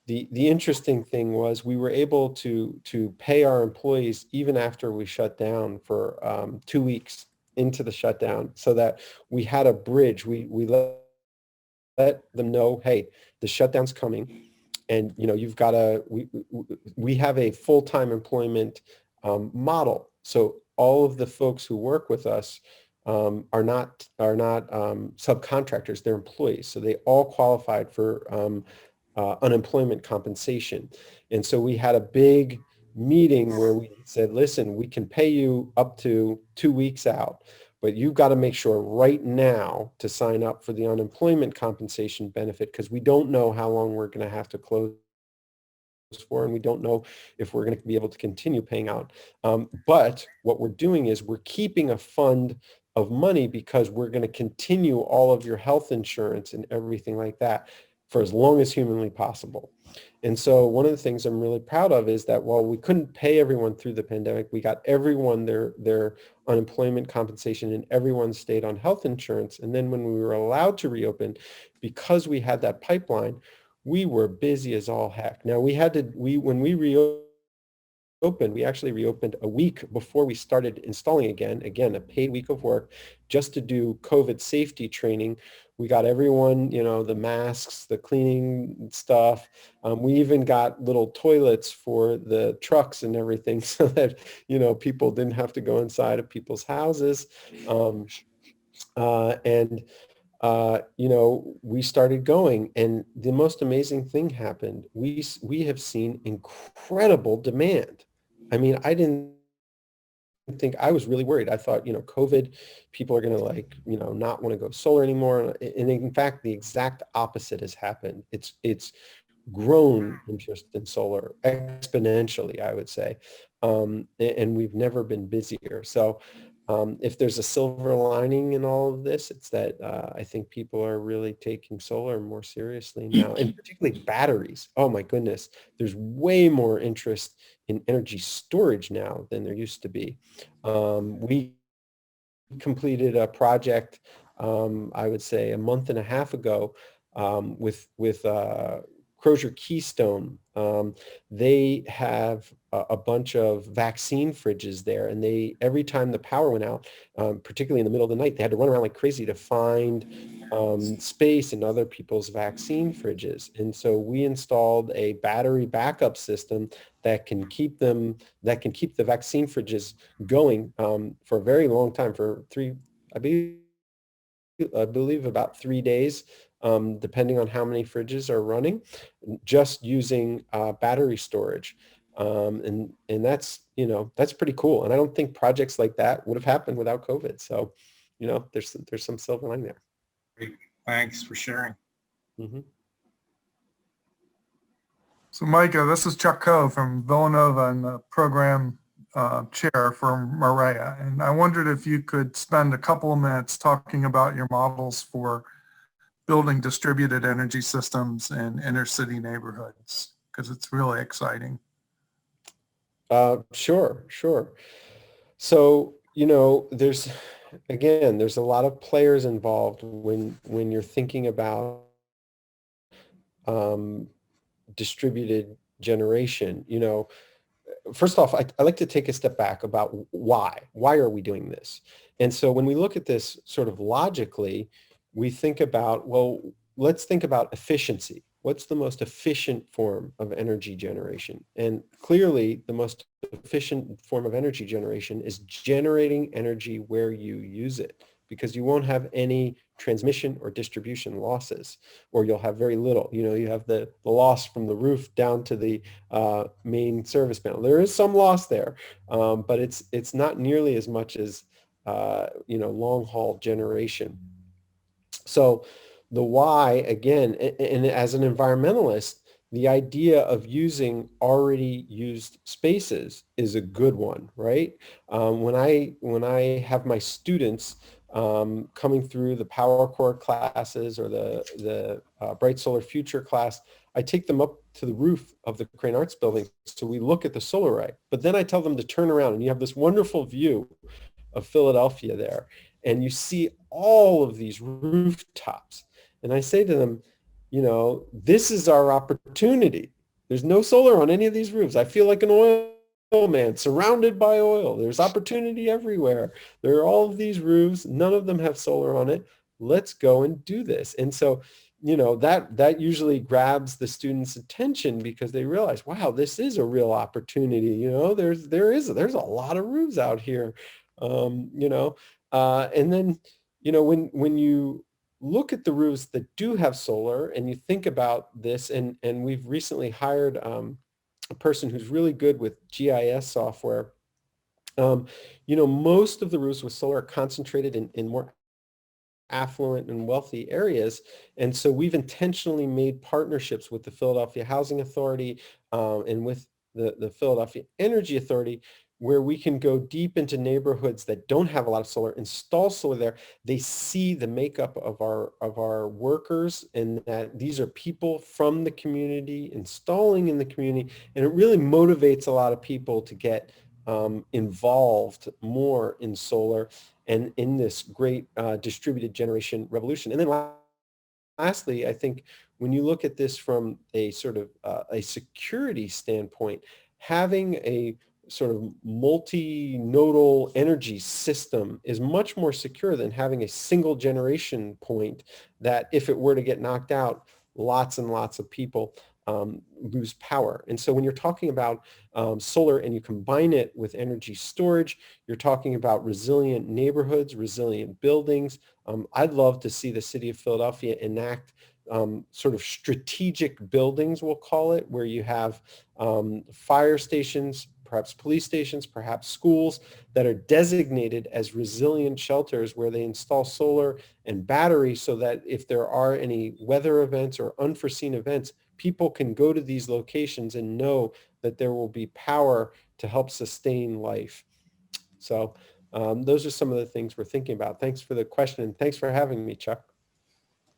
Speaker 2: the interesting thing was we were able to pay our employees even after we shut down for 2 weeks into the shutdown, so that we had a bridge. We let them know, hey, the shutdown's coming, and you've got to. We have a full-time employment model, so all of the folks who work with us are not subcontractors; they're employees, so they all qualified for unemployment compensation. And so we had a big meeting where we said, listen, we can pay you up to 2 weeks out, but you've got to make sure right now to sign up for the unemployment compensation benefit, because we don't know how long we're going to have to close for, and we don't know if we're going to be able to continue paying out. But what we're doing is we're keeping a fund of money, because we're going to continue all of your health insurance and everything like that for as long as humanly possible. And so one of the things I'm really proud of is that while we couldn't pay everyone through the pandemic, we got everyone their unemployment compensation, and everyone stayed on health insurance. And then when we were allowed to reopen, because we had that pipeline, we were busy as all heck. Now when we reopened reopened. We actually reopened a week before we started installing again, a paid week of work just to do COVID safety training. We got everyone, the masks, the cleaning stuff. We even got little toilets for the trucks and everything so that, people didn't have to go inside of people's houses. We started going, and the most amazing thing happened. We have seen incredible demand. I mean, I didn't think, I was really worried. I thought, COVID, people are going to not want to go solar anymore. And in fact, the exact opposite has happened. It's grown interest in solar exponentially, I would say. And we've never been busier. So if there's a silver lining in all of this, it's that I think people are really taking solar more seriously now, and particularly batteries. Oh my goodness, there's way more interest in energy storage now than there used to be. We completed a project, I would say a month and a half ago, with Crozier Keystone. They have a bunch of vaccine fridges there, and every time the power went out, particularly in the middle of the night, they had to run around like crazy to find space in other people's vaccine fridges. And so we installed a battery backup system that can keep the vaccine fridges going for a very long time, for I believe about 3 days, depending on how many fridges are running, just using battery storage. And that's pretty cool. And I don't think projects like that would have happened without COVID. So, there's some silver lining there.
Speaker 4: Great. Thanks for sharing.
Speaker 2: Mm-hmm.
Speaker 5: So Micah, this is Chuck Coe from Villanova and the program chair for Maria. And I wondered if you could spend a couple of minutes talking about your models for building distributed energy systems in inner city neighborhoods, because it's really exciting.
Speaker 2: Sure. So, there's a lot of players involved when you're thinking about distributed generation. First off, I like to take a step back about why are we doing this? And so when we look at this sort of logically, we think about, well, let's think about efficiency. What's the most efficient form of energy generation? And clearly the most efficient form of energy generation is generating energy where you use it, because you won't have any transmission or distribution losses, or you'll have very little. You have the loss from the roof down to the main service panel. There is some loss there, but it's not nearly as much as long haul generation. So the why, again, and as an environmentalist, the idea of using already used spaces is a good one, right? When I have my students coming through the Power Core classes or the Bright Solar Future class, I take them up to the roof of the Crane Arts building so we look at the solar array. But then I tell them to turn around, and you have this wonderful view of Philadelphia there, and you see all of these rooftops. And I say to them, this is our opportunity. There's no solar on any of these roofs. I feel like an oil man surrounded by oil. There's opportunity everywhere. There are all of these roofs. None of them have solar on it. Let's go and do this. And so, that usually grabs the students' attention, because they realize, wow, this is a real opportunity. There's a lot of roofs out here. And then, when you look at the roofs that do have solar and you think about this, and we've recently hired a person who's really good with GIS software. Most of the roofs with solar are concentrated in more affluent and wealthy areas. And so we've intentionally made partnerships with the Philadelphia Housing Authority and with the Philadelphia Energy Authority, where we can go deep into neighborhoods that don't have a lot of solar, install solar there. They see the makeup of our workers, and that these are people from the community installing in the community. And it really motivates a lot of people to get involved more in solar and in this great distributed generation revolution. And then lastly, I think when you look at this from a sort of a security standpoint, having a sort of multi-nodal energy system is much more secure than having a single generation point that, if it were to get knocked out, lots and lots of people lose power. And so when you're talking about solar and you combine it with energy storage, you're talking about resilient neighborhoods, resilient buildings. I'd love to see the city of Philadelphia enact sort of strategic buildings, we'll call it, where you have fire stations, perhaps police stations, perhaps schools that are designated as resilient shelters, where they install solar and battery so that if there are any weather events or unforeseen events, people can go to these locations and know that there will be power to help sustain life. So those are some of the things we're thinking about. Thanks for the question, and thanks for having me, Chuck.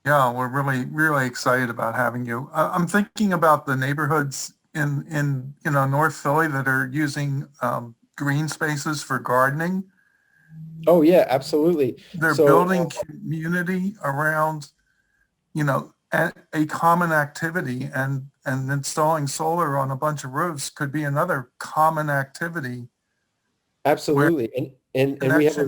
Speaker 5: Yeah, we're really excited about having you. I'm thinking about the neighborhoods in North Philly that are using green spaces for gardening.
Speaker 2: Oh yeah, absolutely.
Speaker 5: They're building community around, a common activity, and installing solar on a bunch of roofs could be another common activity.
Speaker 2: Absolutely, and we have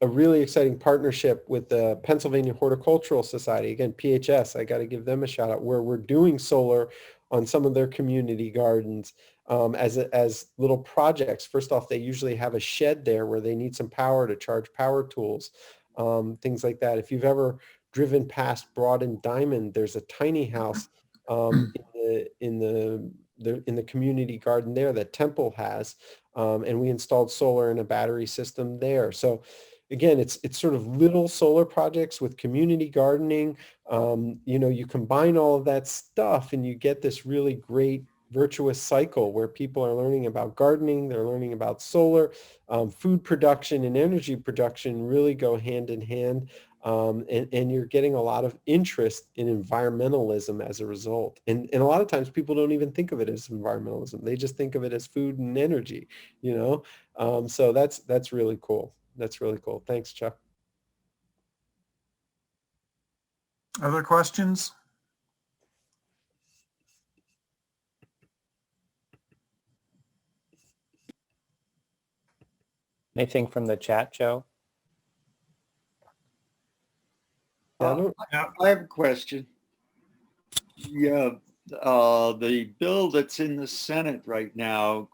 Speaker 2: a really exciting partnership with the Pennsylvania Horticultural Society. Again, PHS, I got to give them a shout out, where we're doing solar on some of their community gardens as little projects. First off, they usually have a shed there where they need some power to charge power tools, things like that. If you've ever driven past Broad and Diamond, there's a tiny house in the community garden there that Temple has, and we installed solar and a battery system there. So again, it's sort of little solar projects with community gardening. You combine all of that stuff and you get this really great virtuous cycle where people are learning about gardening, they're learning about solar, food production and energy production really go hand in hand. And you're getting a lot of interest in environmentalism as a result. And a lot of times people don't even think of it as environmentalism. They just think of it as food and energy, so that's really cool. That's really cool. Thanks, Chuck.
Speaker 5: Other questions?
Speaker 1: Anything from the chat, Joe?
Speaker 6: I have a question. Yeah, the bill that's in the Senate right now,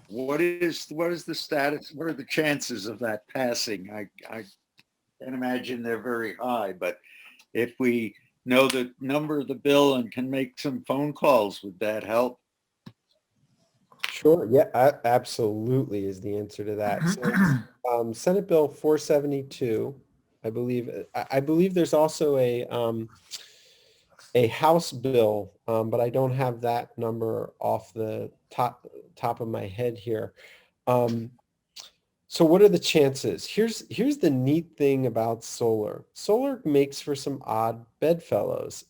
Speaker 6: what is the status? What are the chances of that passing? I can't imagine they're very high, but if we know the number of the bill and can make some phone calls, would that help?
Speaker 2: Sure. Yeah, absolutely is the answer to that. So, Senate Bill 472, I believe there's also a House bill, but I don't have that number off the top of my head here. So what are the chances? Here's the neat thing about solar. Solar makes for some odd bedfellows.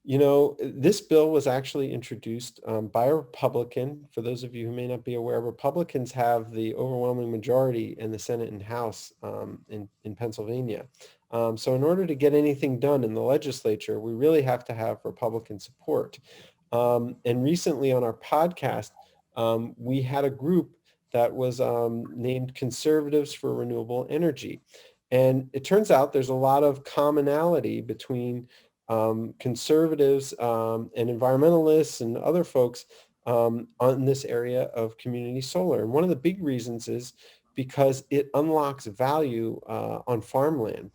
Speaker 2: This bill was actually introduced by a Republican. For those of you who may not be aware, Republicans have the overwhelming majority in the Senate and House in Pennsylvania. So in order to get anything done in the legislature, we really have to have Republican support. And recently on our podcast, we had a group that was named Conservatives for Renewable Energy. And it turns out there's a lot of commonality between conservatives and environmentalists and other folks on this area of community solar. And one of the big reasons is because it unlocks value on farmland.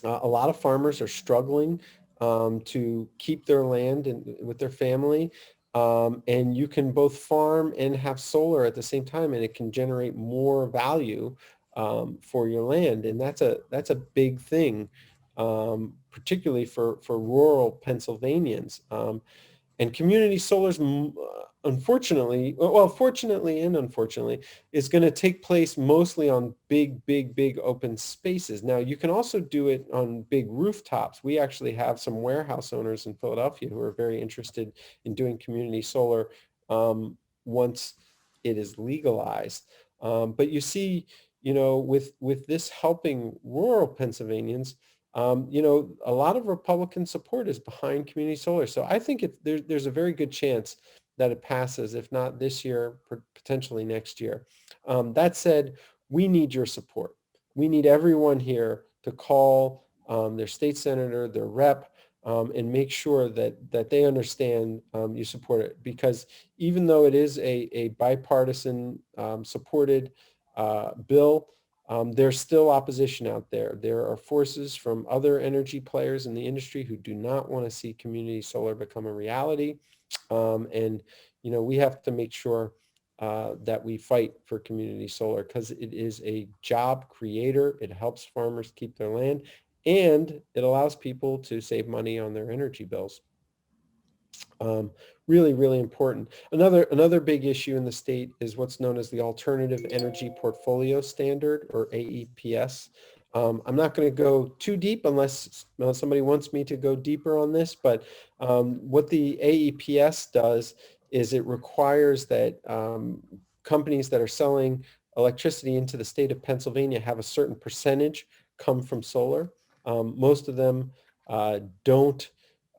Speaker 2: A lot of farmers are struggling to keep their land with their family. And you can both farm and have solar at the same time, and it can generate more value for your land. And that's a big thing, particularly for rural Pennsylvanians. And community solar's fortunately and unfortunately, is going to take place mostly on big open spaces. Now, you can also do it on big rooftops. We actually have some warehouse owners in Philadelphia who are very interested in doing community solar once it is legalized. But you see, with this helping rural Pennsylvanians, you know, a lot of Republican support is behind community solar. So I think there's a very good chance that it passes, if not this year, potentially next year. That said, we need your support. We need everyone here to call their state senator, their rep, and make sure that they understand you support it. Because even though it is a bipartisan supported bill, there's still opposition out there. There are forces from other energy players in the industry who do not want to see community solar become a reality. And, you know, we have to make sure that we fight for community solar because it is a job creator. It helps farmers keep their land, and it allows people to save money on their energy bills. Really, really important. Another big issue in the state is what's known as the Alternative Energy Portfolio Standard, or AEPS. I'm not going to go too deep unless somebody wants me to go deeper on this, but what the AEPS does is it requires that companies that are selling electricity into the state of Pennsylvania have a certain percentage come from solar. Most of them don't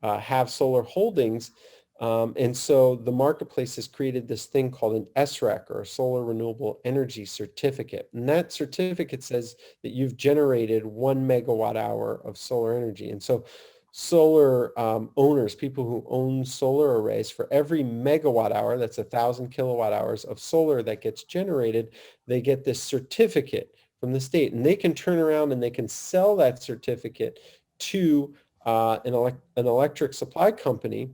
Speaker 2: have solar holdings. And so the marketplace has created this thing called an SREC, or a Solar Renewable Energy Certificate. And that certificate says that you've generated 1 megawatt hour of solar energy. And so solar owners, people who own solar arrays, for every megawatt hour, that's 1,000 kilowatt hours of solar that gets generated, they get this certificate from the state. And they can turn around and they can sell that certificate to an electric supply company,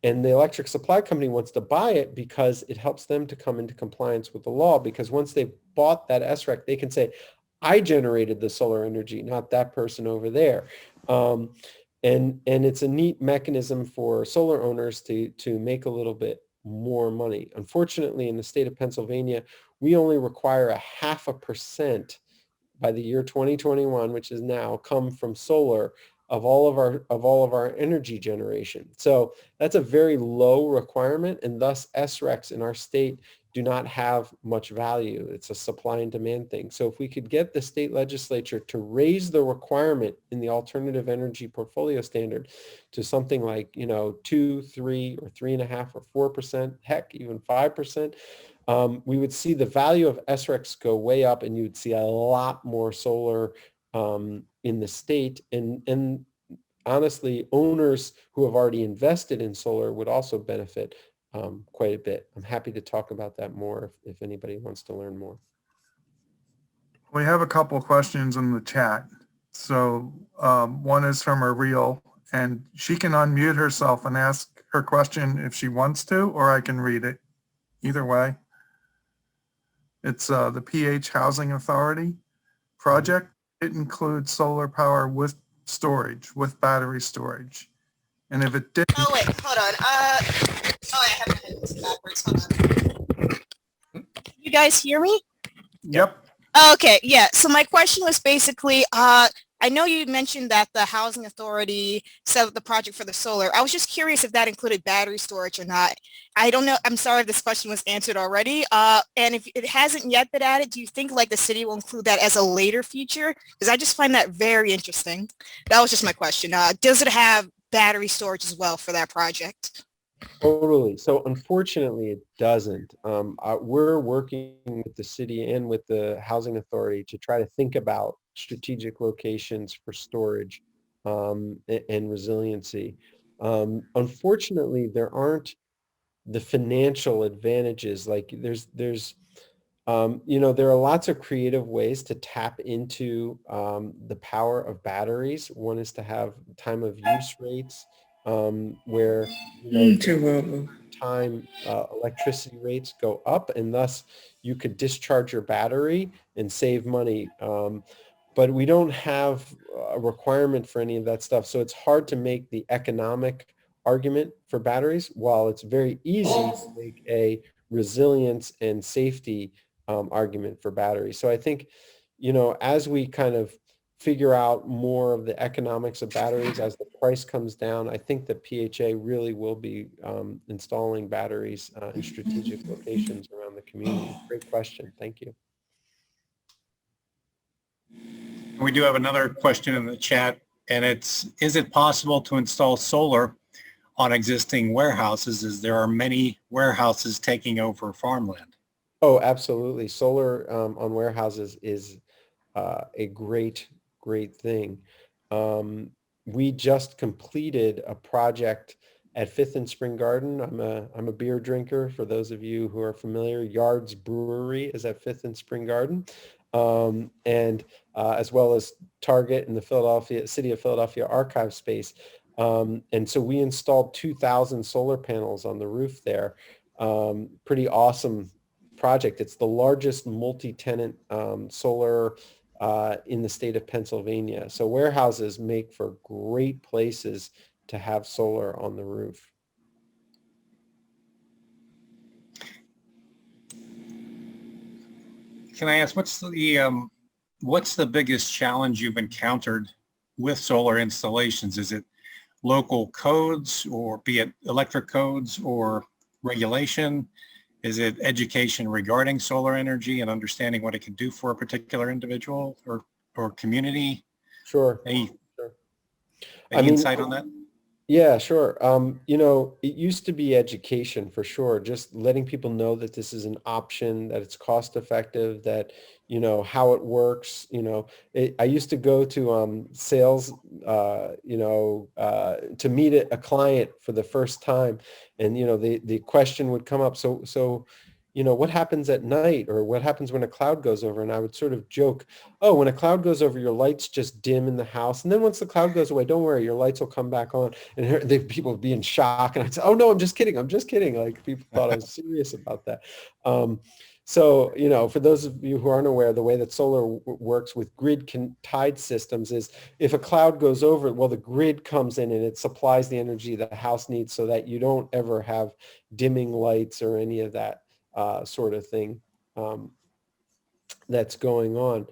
Speaker 2: and the electric supply company wants to buy it because it helps them to come into compliance with the law, because once they've bought that SREC, they can say, I generated the solar energy, not that person over there. And it's a neat mechanism for solar owners to make a little bit more money. Unfortunately, in the state of Pennsylvania, we only require 0.5% by the year 2021, which is now, come from solar of all of our energy generation. So that's a very low requirement, and thus SRECs in our state do not have much value. It's a supply and demand thing. So if we could get the state legislature to raise the requirement in the Alternative Energy Portfolio Standard to something like, 2, 3, or 3.5 or 4%, heck, even 5%, we would see the value of SRECs go way up, and you would see a lot more solar in the state. And honestly, owners who have already invested in solar would also benefit quite a bit. I'm happy to talk about that more if anybody wants to learn more.
Speaker 5: We have a couple of questions in the chat. So one is from Ariel, and she can unmute herself and ask her question if she wants to, or I can read it. Either way. It's the PH Housing Authority project. It includes solar power with storage, with battery storage. And if it didn't...
Speaker 7: Oh, wait, hold on. I have my headphones backwards. Hold on. You guys hear me?
Speaker 5: Yep.
Speaker 7: Okay, yeah. So my question was basically, I know you mentioned that the Housing Authority set up the project for the solar. I was just curious if that included battery storage or not. I don't know. I'm sorry if this question was answered already. And if it hasn't yet been added, do you think like the city will include that as a later feature? Because I just find that very interesting. That was just my question. Does it have battery storage as well for that project?
Speaker 2: Totally. So unfortunately, it doesn't. We're working with the city and with the Housing Authority to try to think about strategic locations for storage and resiliency. Unfortunately, there aren't the financial advantages. Like there are lots of creative ways to tap into the power of batteries. One is to have time of use rates where time electricity rates go up, and thus you could discharge your battery and save money. But we don't have a requirement for any of that stuff. So it's hard to make the economic argument for batteries, while it's very easy to make a resilience and safety argument for batteries. So I think, as we kind of figure out more of the economics of batteries, as the price comes down, I think that PHA really will be installing batteries in strategic locations around the community. Great question. Thank you.
Speaker 4: We do have another question in the chat And is it possible to install solar on existing warehouses, as there are many warehouses taking over farmland?
Speaker 2: Oh, absolutely. Solar on warehouses is a great thing. We just completed a project at Fifth and Spring Garden. I'm a beer drinker. For those of you who are familiar, Yard's Brewery is at Fifth and Spring Garden, and as well as Target and the City of Philadelphia archive space. And so we installed 2,000 solar panels on the roof there. Pretty awesome project. It's the largest multi-tenant solar in the state of Pennsylvania. So warehouses make for great places to have solar on the roof.
Speaker 4: Can I ask, what's the biggest challenge you've encountered with solar installations? Is it local codes, or be it electric codes or regulation? Is it education regarding solar energy and understanding what it can do for a particular individual or community?
Speaker 2: Sure.
Speaker 4: Any
Speaker 2: I mean,
Speaker 4: insight on that?
Speaker 2: Yeah, sure. It used to be education for sure, just letting people know that this is an option, that it's cost effective, that, how it works. I used to go to sales, to meet a client for the first time, and, the question would come up. So, what happens at night, or what happens when a cloud goes over? And I would sort of joke, oh, when a cloud goes over, your lights just dim in the house. And then once the cloud goes away, don't worry, your lights will come back on. And people would be in shock. And I'd say, oh, no, I'm just kidding. Like, people thought I was serious about that. So, for those of you who aren't aware, the way that solar works with grid-tied systems is if a cloud goes over, well, the grid comes in and it supplies the energy the house needs, so that you don't ever have dimming lights or any of that sort of thing that's going on.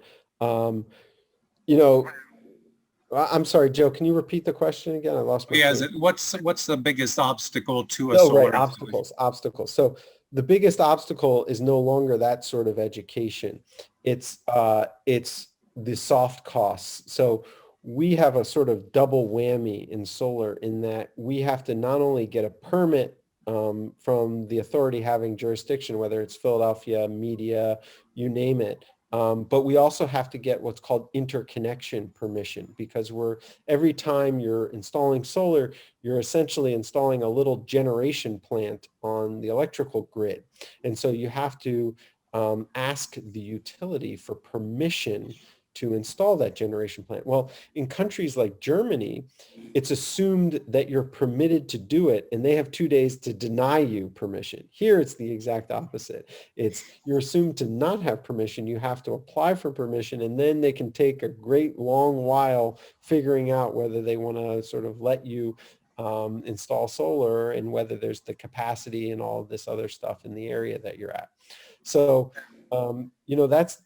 Speaker 2: I'm sorry, Joe, can you repeat the question again? I lost my
Speaker 4: Yeah, what's the biggest obstacle to a solar
Speaker 2: installation? Obstacles. So the biggest obstacle is no longer that sort of education. It's the soft costs. So we have a sort of double whammy in solar, in that we have to not only get a permit from the authority having jurisdiction, whether it's Philadelphia, media, you name it. But we also have to get what's called interconnection permission, because every time you're installing solar, you're essentially installing a little generation plant on the electrical grid. And so you have to ask the utility for permission to install that generation plant. Well, in countries like Germany, it's assumed that you're permitted to do it, and they have 2 days to deny you permission. Here, it's the exact opposite. You're assumed to not have permission. You have to apply for permission, and then they can take a great long while figuring out whether they want to sort of let you install solar, and whether there's the capacity and all of this other stuff in the area that you're at. So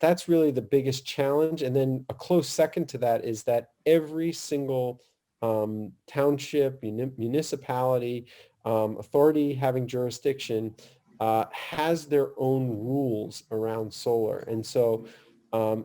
Speaker 2: that's really the biggest challenge. And then a close second to that is that every single township, municipality, authority having jurisdiction has their own rules around solar. And so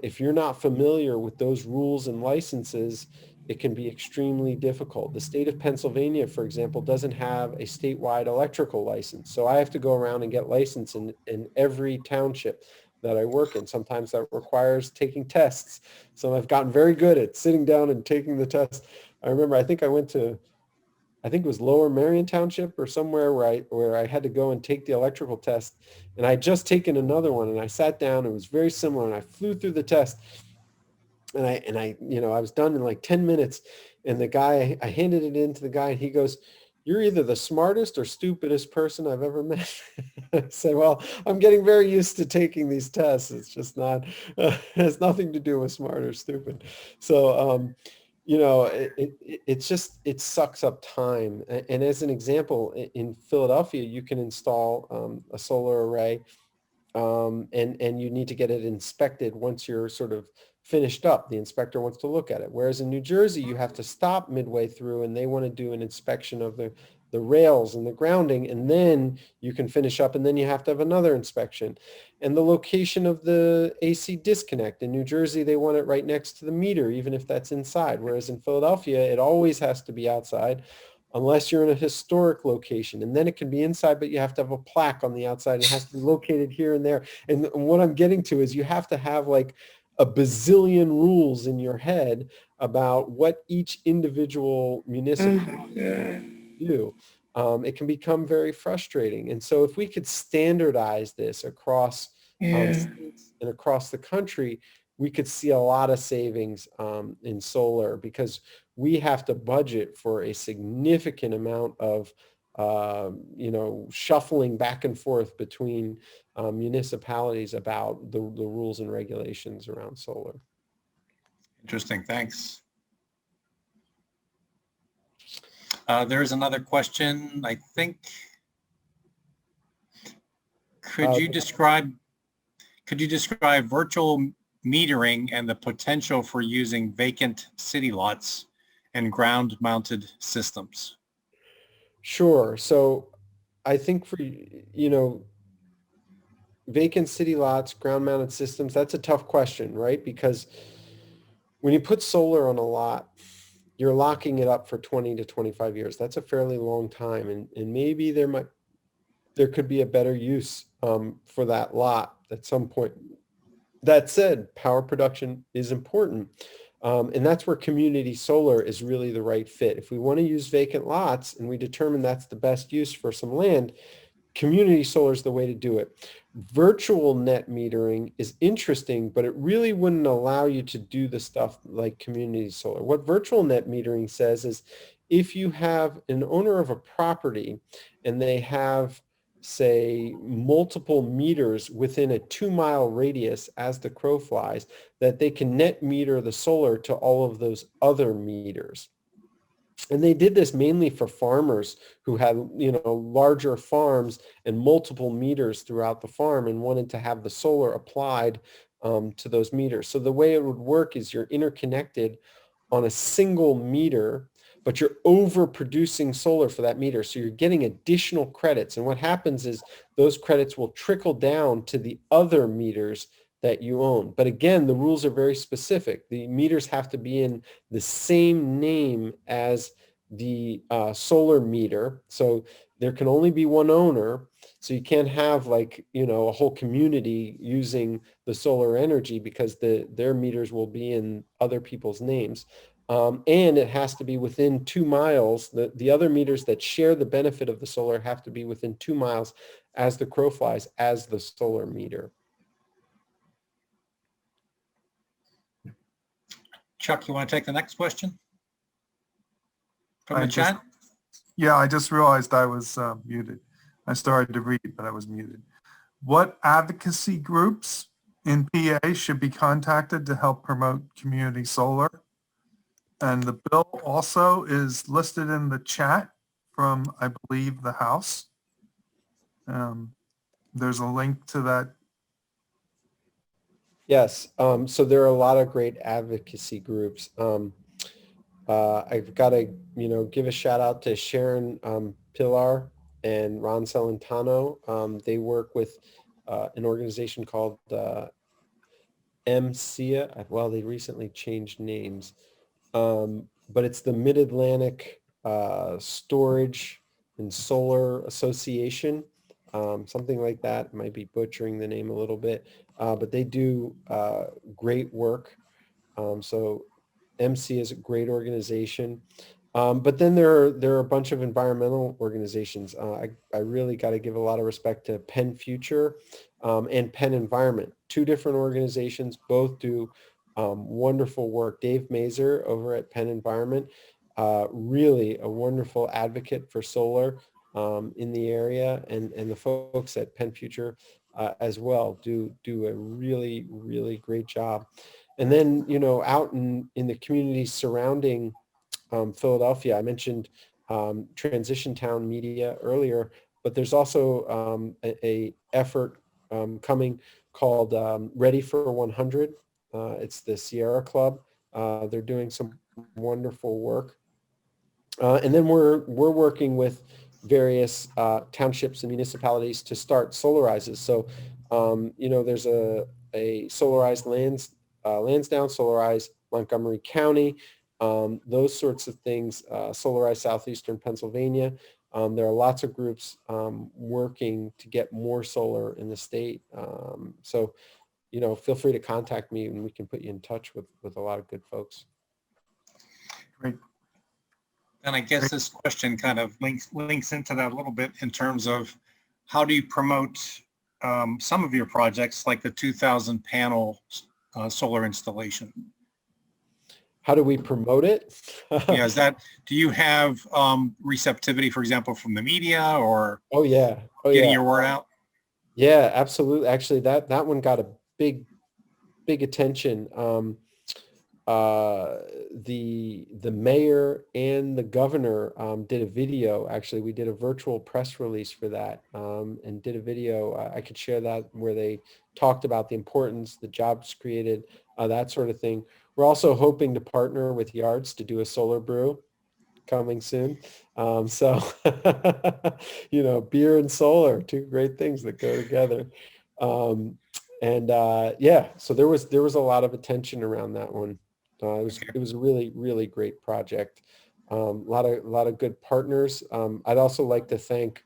Speaker 2: if you're not familiar with those rules and licenses, it can be extremely difficult. The state of Pennsylvania, for example, doesn't have a statewide electrical license. So I have to go around and get licensed in every township that I work in. Sometimes that requires taking tests. So I've gotten very good at sitting down and taking the test. I remember, I think it was Lower Marion Township or somewhere where I had to go and take the electrical test. And I had just taken another one, and I sat down. It was very similar, and I flew through the test. And I was done in like 10 minutes. And the guy, I handed it in to the guy, and he goes, "You're either the smartest or stupidest person I've ever met." I said, "Well, I'm getting very used to taking these tests. It's just not, it has nothing to do with smart or stupid." So, it sucks up time. And as an example, in Philadelphia, you can install a solar array, and you need to get it inspected once you're sort of finished up. The inspector wants to look at it. Whereas in New Jersey, you have to stop midway through and they want to do an inspection of the rails and the grounding, and then you can finish up, and then you have to have another inspection. And the location of the AC disconnect. In New Jersey, they want it right next to the meter, even if that's inside. Whereas in Philadelphia, it always has to be outside unless you're in a historic location. And then it can be inside, but you have to have a plaque on the outside. It has to be located here and there. And what I'm getting to is you have to have like a bazillion rules in your head about what each individual municipality do. It can become very frustrating. And so if we could standardize this across states and across the country, we could see a lot of savings in solar, because we have to budget for a significant amount of shuffling back and forth between municipalities about the rules and regulations around solar.
Speaker 4: Interesting, thanks. There is another question, I think. Could you describe virtual metering and the potential for using vacant city lots and ground-mounted systems?
Speaker 2: Sure. So I think for, vacant city lots, ground-mounted systems, that's a tough question, right? Because when you put solar on a lot, you're locking it up for 20 to 25 years. That's a fairly long time. And maybe there could be a better use for that lot at some point. That said, power production is important. And that's where community solar is really the right fit. If we want to use vacant lots and we determine that's the best use for some land, community solar is the way to do it. Virtual net metering is interesting, but it really wouldn't allow you to do the stuff like community solar. What virtual net metering says is if you have an owner of a property and they have, say, multiple meters within a 2-mile radius as the crow flies, that they can net meter the solar to all of those other meters. And they did this mainly for farmers who had, larger farms and multiple meters throughout the farm and wanted to have the solar applied to those meters. So the way it would work is you're interconnected on a single meter, but you're overproducing solar for that meter. So you're getting additional credits. And what happens is those credits will trickle down to the other meters that you own. But again, the rules are very specific. The meters have to be in the same name as the solar meter. So there can only be one owner. So you can't have a whole community using the solar energy because their meters will be in other people's names. And it has to be within 2 miles. The other meters that share the benefit of the solar have to be within 2 miles as the crow flies as the solar meter.
Speaker 4: Chuck, you want to take the next question from the chat?
Speaker 5: Yeah, I just realized I was muted. I started to read, but I was muted. What advocacy groups in PA should be contacted to help promote community solar? And the bill also is listed in the chat from, I believe, the House. There's a link to that.
Speaker 2: Yes. So there are a lot of great advocacy groups. I've got to, give a shout out to Sharon Pilar and Ron Celentano. They work with an organization called NABCEP. Well, they recently changed names, but it's the Mid-Atlantic Storage and Solar Association. Something like that. Might be butchering the name a little bit, but they do great work. So MC is a great organization. But then there are a bunch of environmental organizations. I really got to give a lot of respect to Penn Future and Penn Environment. 2 different organizations, both do wonderful work. Dave Mazur over at Penn Environment, really a wonderful advocate for solar in the area, and the folks at Penn Future as well do a really, really great job. And then, out in the communities surrounding Philadelphia, I mentioned Transition Town Media earlier, but there's also a effort coming called Ready for 100. It's the Sierra Club. They're doing some wonderful work. And then we're working with various townships and municipalities to start solarizes. So, there's a solarized Lansdowne, solarized Montgomery County, those sorts of things, solarized southeastern Pennsylvania. There are lots of groups working to get more solar in the state. So, feel free to contact me and we can put you in touch with a lot of good folks.
Speaker 5: Great.
Speaker 4: And I guess this question kind of links into that a little bit in terms of how do you promote some of your projects like the 2,000 panel solar installation?
Speaker 2: How do we promote it?
Speaker 4: Yeah, do you have receptivity, for example, from the media or getting your word out?
Speaker 2: Yeah, absolutely. Actually, that one got a big attention. The mayor and the governor did a video. Actually, we did a virtual press release for that and did a video. I could share that where they talked about the importance, the jobs created, that sort of thing. We're also hoping to partner with Yards to do a solar brew coming soon. So, beer and solar, two great things that go together. So there was a lot of attention around that one. It was a really, really great project. A lot of good partners. I'd also like to thank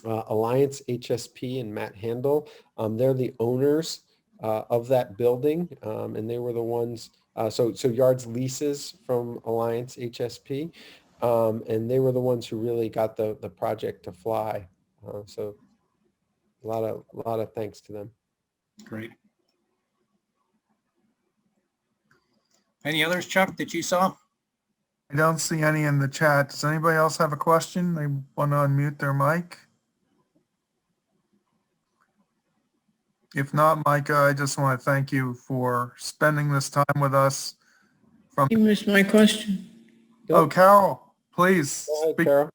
Speaker 2: Alliance HSP and Matt Handel. They're the owners of that building, and they were the ones. So Yards leases from Alliance HSP, and they were the ones who really got the project to fly. So a lot of thanks to them.
Speaker 4: Great. Any others, Chuck, that you saw?
Speaker 5: I don't see any in the chat. Does anybody else have a question? They want to unmute their mic? If not, Micah, I just want to thank you for spending this time with us.
Speaker 8: You missed my question.
Speaker 5: Oh, Carol, please.
Speaker 2: Go ahead,
Speaker 5: speak.
Speaker 2: Carol.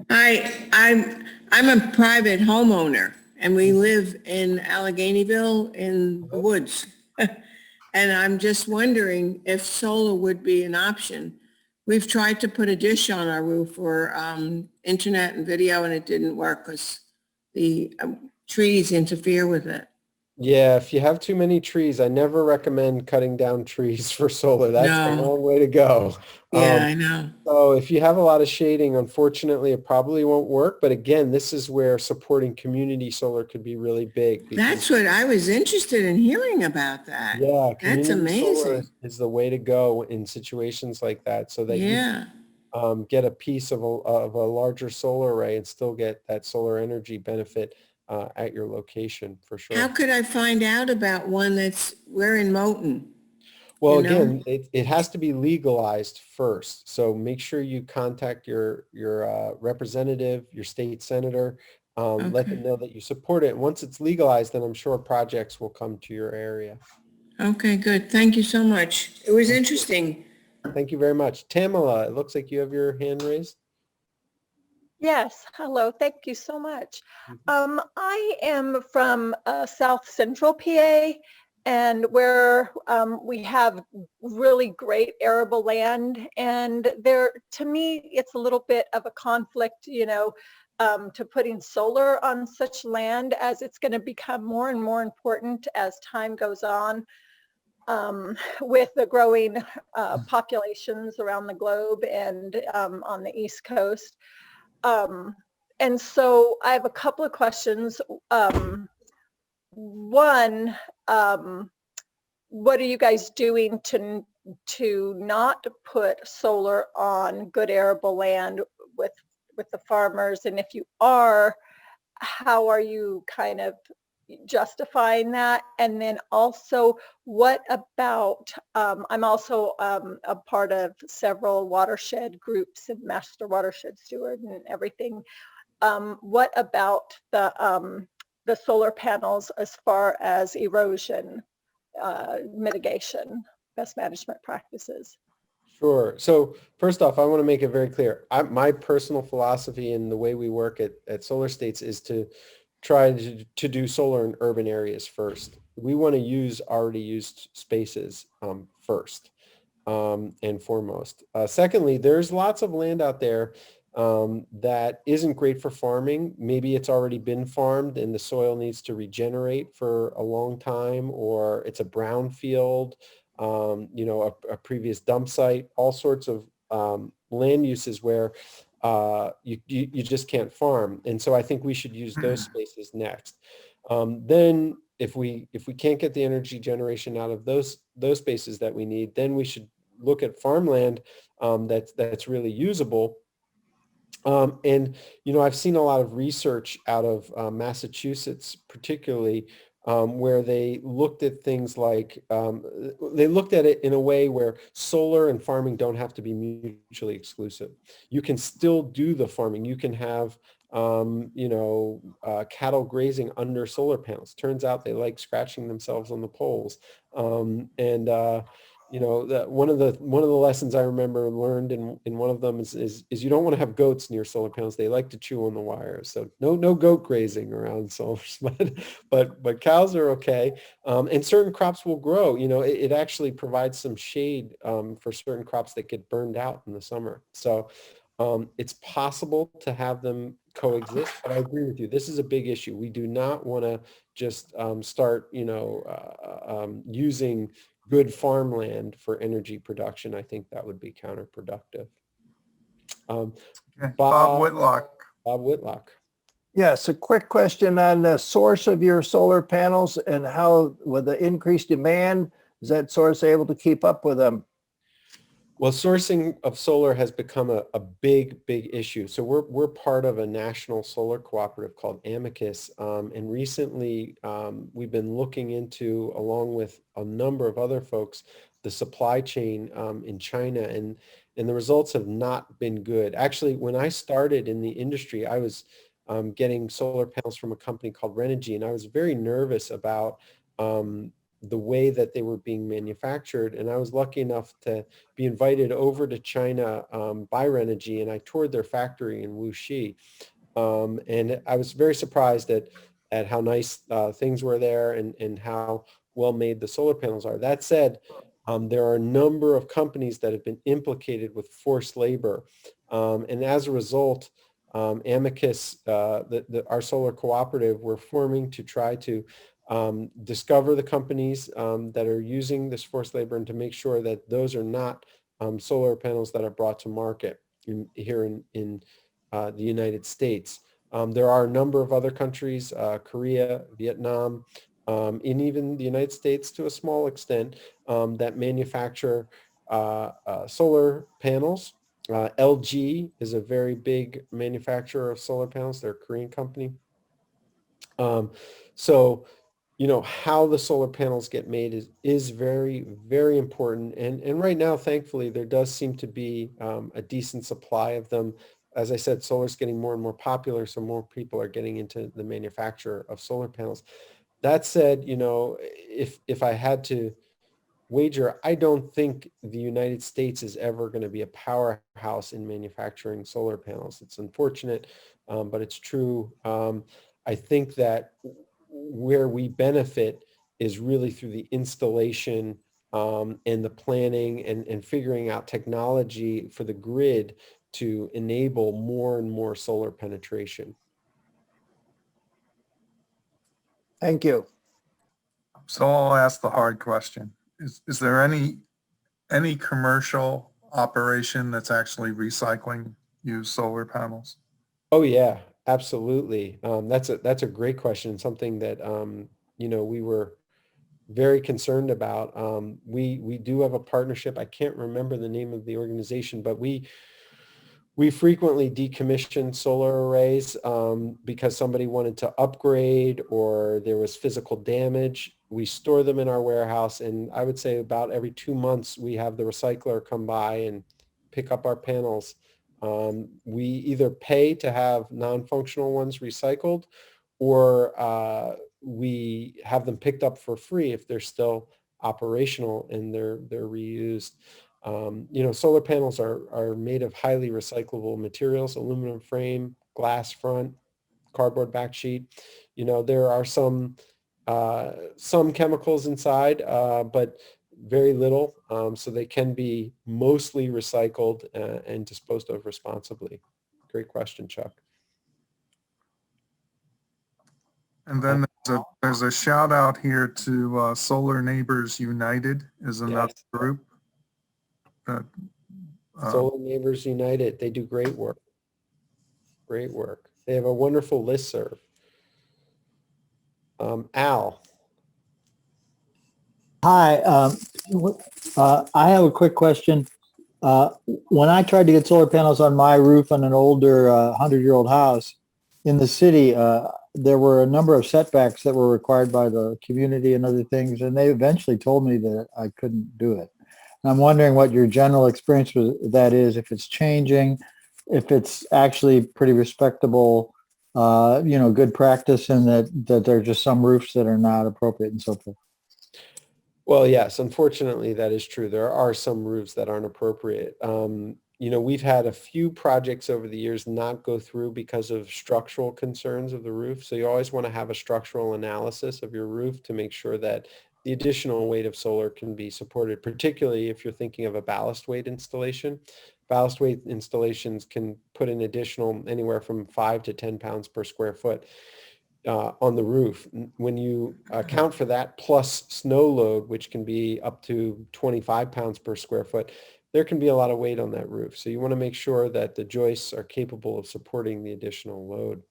Speaker 8: I'm a private homeowner and we live in Alleghenyville in the woods. And I'm just wondering if solar would be an option. We've tried to put a dish on our roof for internet and video and it didn't work because the trees interfere with it.
Speaker 2: Yeah, if you have too many trees, I never recommend cutting down trees for solar. That's the wrong way to go.
Speaker 8: Yeah, I know.
Speaker 2: So if you have a lot of shading, unfortunately, it probably won't work. But again, this is where supporting community solar could be really big.
Speaker 8: That's what I was interested in hearing about that.
Speaker 2: Yeah,
Speaker 8: that's amazing.
Speaker 2: Solar is the way to go in situations like that, so that you get a piece of a larger solar array and still get that solar energy benefit at your location for sure.
Speaker 8: How could I find out about one we're in Moton?
Speaker 2: Well, again, it has to be legalized first. So make sure you contact your representative, your state senator, let them know that you support it. And once it's legalized, then I'm sure projects will come to your area.
Speaker 8: Okay, good. Thank you so much. It was interesting.
Speaker 2: Thank you very much. Tamala, it looks like you have your hand raised.
Speaker 9: Yes, hello. Thank you so much. I am from South Central PA, and where we have really great arable land, and to me, it's a little bit of a conflict, to putting solar on such land, as it's going to become more and more important as time goes on with the growing populations around the globe and on the East Coast. And so I have a couple of questions. One, what are you guys doing to not put solar on good arable land with the farmers? And if you are, how are you kind of justifying that? And then also, what about, I'm also a part of several watershed groups and master watershed steward and everything. What about the solar panels as far as erosion mitigation, best management practices?
Speaker 2: Sure. So first off, I want to make it very clear. My personal philosophy and the way we work at Solar States is to try to do solar in urban areas first. we want to use already used spaces first and foremost. Secondly, there's lots of land out there that isn't great for farming. Maybe it's already been farmed and the soil needs to regenerate for a long time, or it's a brown field, a previous dump site, all sorts of land uses where you just can't farm. And so I think we should use those spaces next. Then if we can't get the energy generation out of those spaces that we need, then we should look at farmland that's really usable. And I've seen a lot of research out of Massachusetts, particularly, where they looked at things like, they looked at it in a way where solar and farming don't have to be mutually exclusive. You can still do the farming. You can have, cattle grazing under solar panels. Turns out they like scratching themselves on the poles. That one of the lessons I remember learned in one of them is you don't want to have goats near solar panels. They like to chew on the wires. So no goat grazing around solar, but cows are okay. And certain crops will grow. It actually provides some shade for certain crops that get burned out in the summer. So it's possible to have them coexist, but I agree with you. This is a big issue. We do not want to just start, using good farmland for energy production. I think that would be counterproductive.
Speaker 5: Okay. Bob Whitlock.
Speaker 2: Bob Whitlock.
Speaker 10: Yes, a quick question on the source of your solar panels and how, with the increased demand, is that source able to keep up with them?
Speaker 2: Well, sourcing of solar has become a big issue. So we're part of a national solar cooperative called Advocacy, and recently we've been looking into, along with a number of other folks, the supply chain in China, and the results have not been good. Actually, when I started in the industry, I was getting solar panels from a company called Renogy, and I was very nervous about the way that they were being manufactured. And I was lucky enough to be invited over to China by Renogy, and I toured their factory in Wuxi. And I was very surprised at how nice things were there and how well made the solar panels are. That said, there are a number of companies that have been implicated with forced labor. And as a result, Amicus, our solar cooperative, we're forming to try to discover the companies that are using this forced labor and to make sure that those are not solar panels that are brought to market here in the United States. There are a number of other countries, Korea, Vietnam, and even the United States to a small extent, that manufacture solar panels. LG is a very big manufacturer of solar panels. They're a Korean company. So how the solar panels get made is very, very important. And right now, thankfully, there does seem to be a decent supply of them. As I said, solar is getting more and more popular, so more people are getting into the manufacture of solar panels. That said, if I had to wager, I don't think the United States is ever going to be a powerhouse in manufacturing solar panels. It's unfortunate, but it's true. I think that where we benefit is really through the installation and the planning and figuring out technology for the grid to enable more and more solar penetration.
Speaker 10: Thank you.
Speaker 5: So I'll ask the hard question. Is there any commercial operation that's actually recycling used solar panels?
Speaker 2: Oh yeah, absolutely. That's a great question. Something that we were very concerned about. We do have a partnership. I can't remember the name of the organization, but we frequently decommission solar arrays because somebody wanted to upgrade or there was physical damage. We store them in our warehouse, and I would say about every 2 months we have the recycler come by and pick up our panels. We either pay to have non-functional ones recycled, or we have them picked up for free if they're still operational and they're reused. Solar panels are made of highly recyclable materials: aluminum frame, glass front, cardboard back sheet. There are some some chemicals inside, but very little. So they can be mostly recycled and disposed of responsibly. Great question, Chuck.
Speaker 5: And then there's a shout out here to Solar Neighbors United is another group.
Speaker 2: Solar Neighbors United, they do great work. Great work. They have a wonderful listserv. Al.
Speaker 11: Hi, I have a quick question. When I tried to get solar panels on my roof on an older 100-year-old house in the city, there were a number of setbacks that were required by the community and other things, and they eventually told me that I couldn't do it. And I'm wondering what your general experience with that is, if it's changing, if it's actually pretty respectable, good practice, and that there are just some roofs that are not appropriate and so forth.
Speaker 2: Well, yes, unfortunately, that is true. There are some roofs that aren't appropriate. We've had a few projects over the years not go through because of structural concerns of the roof. So you always want to have a structural analysis of your roof to make sure that the additional weight of solar can be supported, particularly if you're thinking of a ballast weight installation. Ballast weight installations can put an additional anywhere from 5 to 10 pounds per square foot on the roof. When you account for that plus snow load, which can be up to 25 pounds per square foot, there can be a lot of weight on that roof. So you want to make sure that the joists are capable of supporting the additional load.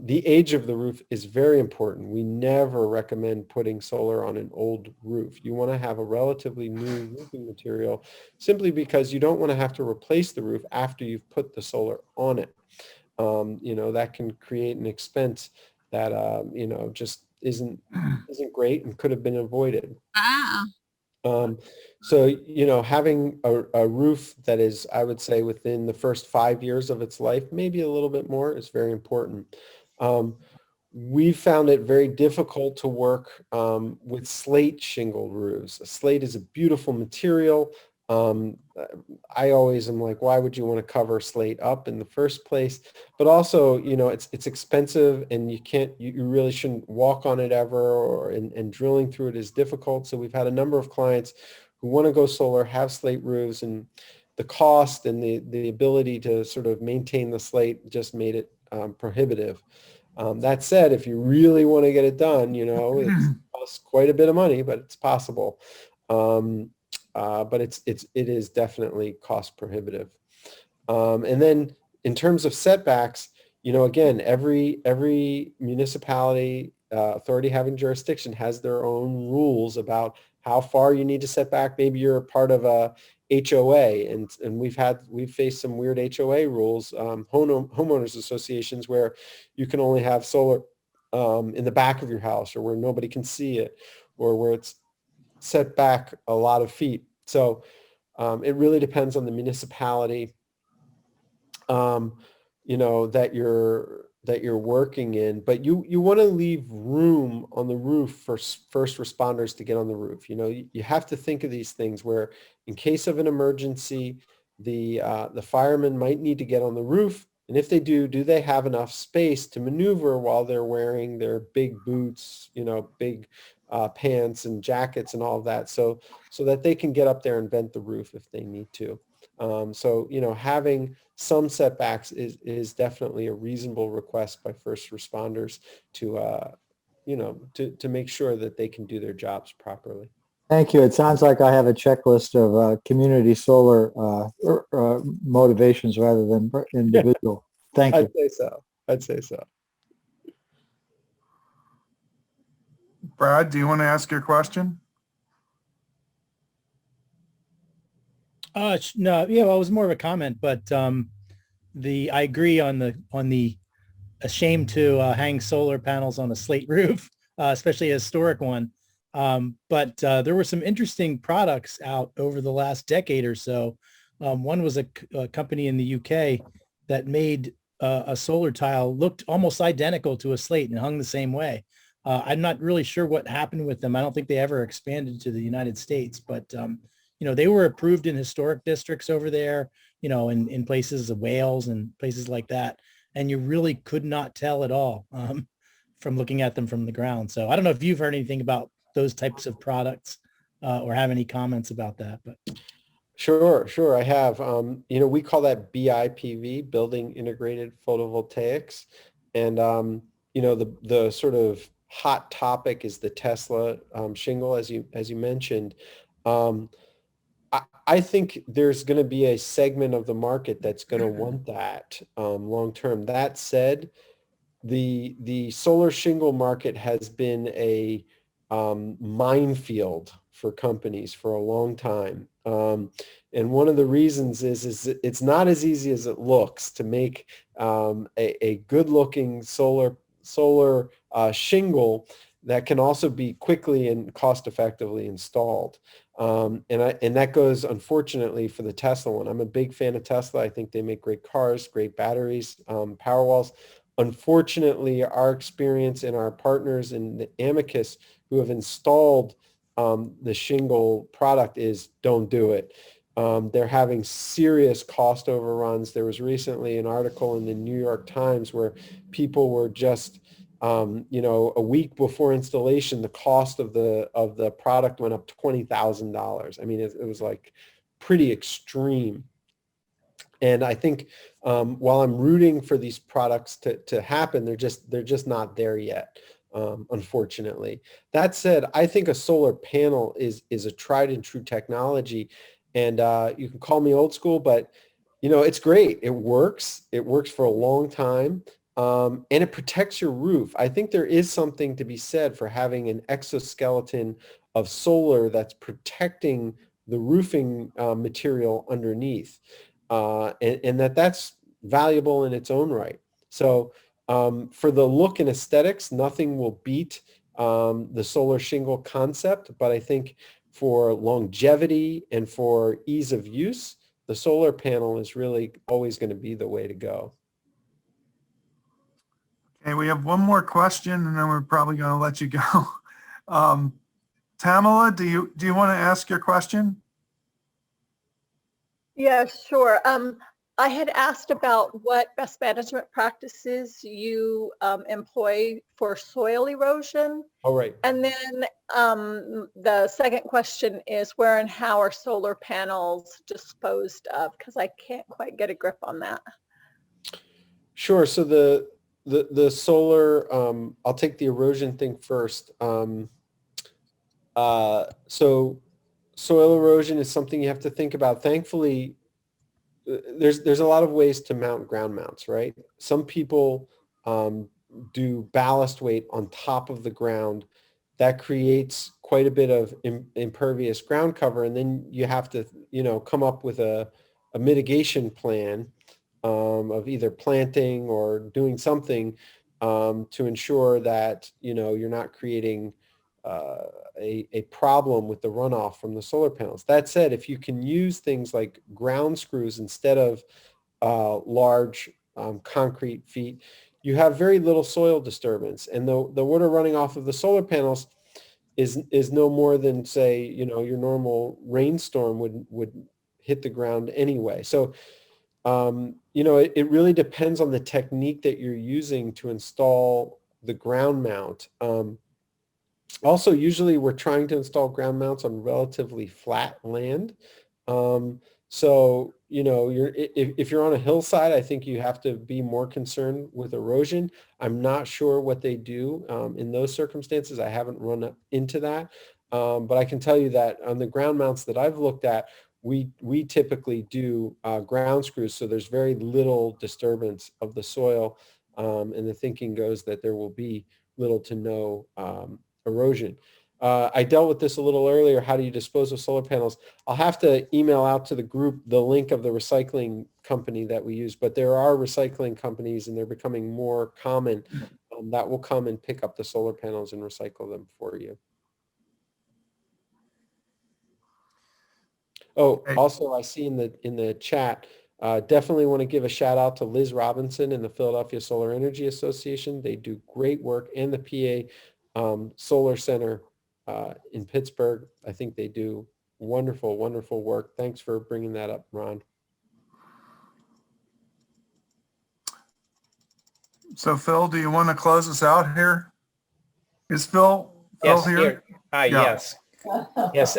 Speaker 2: The age of the roof is very important. We never recommend putting solar on an old roof. You want to have a relatively new roofing material simply because you don't want to have to replace the roof after you've put the solar on it. That can create an expense that, just isn't great and could have been avoided. So, having a roof that is, I would say, within the first 5 years of its life, maybe a little bit more, is very important. We found it very difficult to work with slate shingle roofs. Slate is a beautiful material. I always am like, why would you want to cover slate up in the first place? But also, it's expensive, and you really shouldn't walk on it ever, and drilling through it is difficult. So we've had a number of clients who want to go solar, have slate roofs, and the cost and the ability to sort of maintain the slate just made it prohibitive. That said, if you really want to get it done, it costs quite a bit of money, but it's possible. But it is definitely cost prohibitive. And then in terms of setbacks, again, every municipality authority having jurisdiction has their own rules about how far you need to set back. Maybe you're a part of a HOA, and we've faced some weird HOA rules, homeowners associations, where you can only have solar in the back of your house, or where nobody can see it, or where it's set back a lot of feet. So it really depends on the municipality, that you're working in, but you want to leave room on the roof for first responders to get on the roof. You have to think of these things where, in case of an emergency, the firemen might need to get on the roof. And if they do they have enough space to maneuver while they're wearing their big boots, big pants and jackets and all of that, so that they can get up there and vent the roof if they need to. So having some setbacks is definitely a reasonable request by first responders to make sure that they can do their jobs properly.
Speaker 11: Thank you. It sounds like I have a checklist of community solar motivations rather than individual. Thank you.
Speaker 2: I'd say so.
Speaker 5: Brad, do you want to ask your question?
Speaker 12: No, yeah, well, it was more of a comment, but I agree on the shame to hang solar panels on a slate roof, especially a historic one. But there were some interesting products out over the last decade or so. One was a company in the UK that made a solar tile looked almost identical to a slate and hung the same way. I'm not really sure what happened with them. I don't think they ever expanded to the United States, but they were approved in historic districts over there, in places of Wales and places like that. And you really could not tell at all from looking at them from the ground. So I don't know if you've heard anything about those types of products or have any comments about that. But
Speaker 2: Sure, I have. We call that BIPV, Building Integrated Photovoltaics. And, the sort of hot topic is the Tesla shingle, as you mentioned. I think there's going to be a segment of the market that's going to want that long term. That said, the solar shingle market has been a minefield for companies for a long time. And one of the reasons is it's not as easy as it looks to make a good-looking solar shingle that can also be quickly and cost-effectively installed. And that goes, unfortunately, for the Tesla one. I'm a big fan of Tesla. I think they make great cars, great batteries, power walls. Unfortunately, our experience and our partners in the Amicus who have installed the shingle product is don't do it. They're having serious cost overruns. There was recently an article in the New York Times where people were just, a week before installation, the cost of the product went up $20,000. I mean, it was like pretty extreme. And I think while I'm rooting for these products to happen, they're just not there yet, unfortunately. That said, I think a solar panel is a tried and true technology. And you can call me old school, but it's great. It works. It works for a long time. And it protects your roof. I think there is something to be said for having an exoskeleton of solar that's protecting the roofing material underneath. And that's valuable in its own right. So for the look and aesthetics, nothing will beat the solar shingle concept, but I think for longevity and for ease of use, the solar panel is really always going to be the way to go.
Speaker 5: Okay, we have one more question and then we're probably going to let you go. Tamala, do you want to ask your question?
Speaker 9: Yeah, sure. I had asked about what best management practices you employ for soil erosion.
Speaker 2: All right.
Speaker 9: And then the second question is where and how are solar panels disposed of? Because I can't quite get a grip on that.
Speaker 2: Sure. So the solar, I'll take the erosion thing first. So soil erosion is something you have to think about. Thankfully, there's a lot of ways to mount ground mounts, right? Some people do ballast weight on top of the ground. That creates quite a bit of impervious ground cover, and then you have to, come up with a mitigation plan of either planting or doing something to ensure that, you're not creating a problem with the runoff from the solar panels. That said, if you can use things like ground screws instead of large concrete feet, you have very little soil disturbance. And the water running off of the solar panels is no more than, say, your normal rainstorm would hit the ground anyway. So, it really depends on the technique that you're using to install the ground mount. Also, usually we're trying to install ground mounts on relatively flat land. So, if you're on a hillside, I think you have to be more concerned with erosion. I'm not sure what they do in those circumstances. I haven't run into that. But I can tell you that on the ground mounts that I've looked at, we typically do ground screws. So there's very little disturbance of the soil. And the thinking goes that there will be little to no erosion. I dealt with this a little earlier. How do you dispose of solar panels? I'll have to email out to the group the link of the recycling company that we use, but there are recycling companies and they're becoming more common that will come and pick up the solar panels and recycle them for you. Oh, also I see in the chat, definitely want to give a shout out to Liz Robinson and the Philadelphia Solar Energy Association. They do great work, and the PA Solar Center in Pittsburgh. I think they do wonderful, wonderful work. Thanks for bringing that up, Ron.
Speaker 5: So Phil, do you want to close us out here? Is Phil
Speaker 1: Yes,
Speaker 5: here?
Speaker 1: here. Hi,
Speaker 5: Yeah.
Speaker 1: yes. Yes,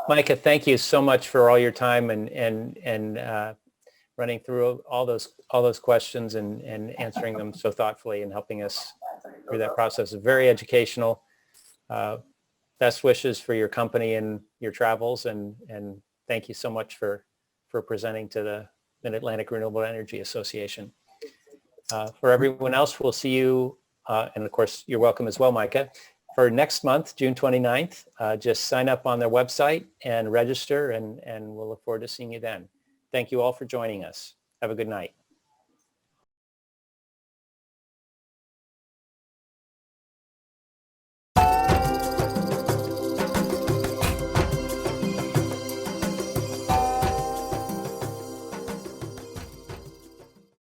Speaker 1: Micah, thank you so much for all your time and running through all those questions and answering them so thoughtfully and helping us through that process. Very educational. Best wishes for your company and your travels, and thank you so much for presenting to the Mid-Atlantic Renewable Energy Association. For everyone else, we'll see you, and of course, you're welcome as well, Micah, for next month, June 29th. Just sign up on their website and register, and we'll look forward to seeing you then. Thank you all for joining us. Have a good night.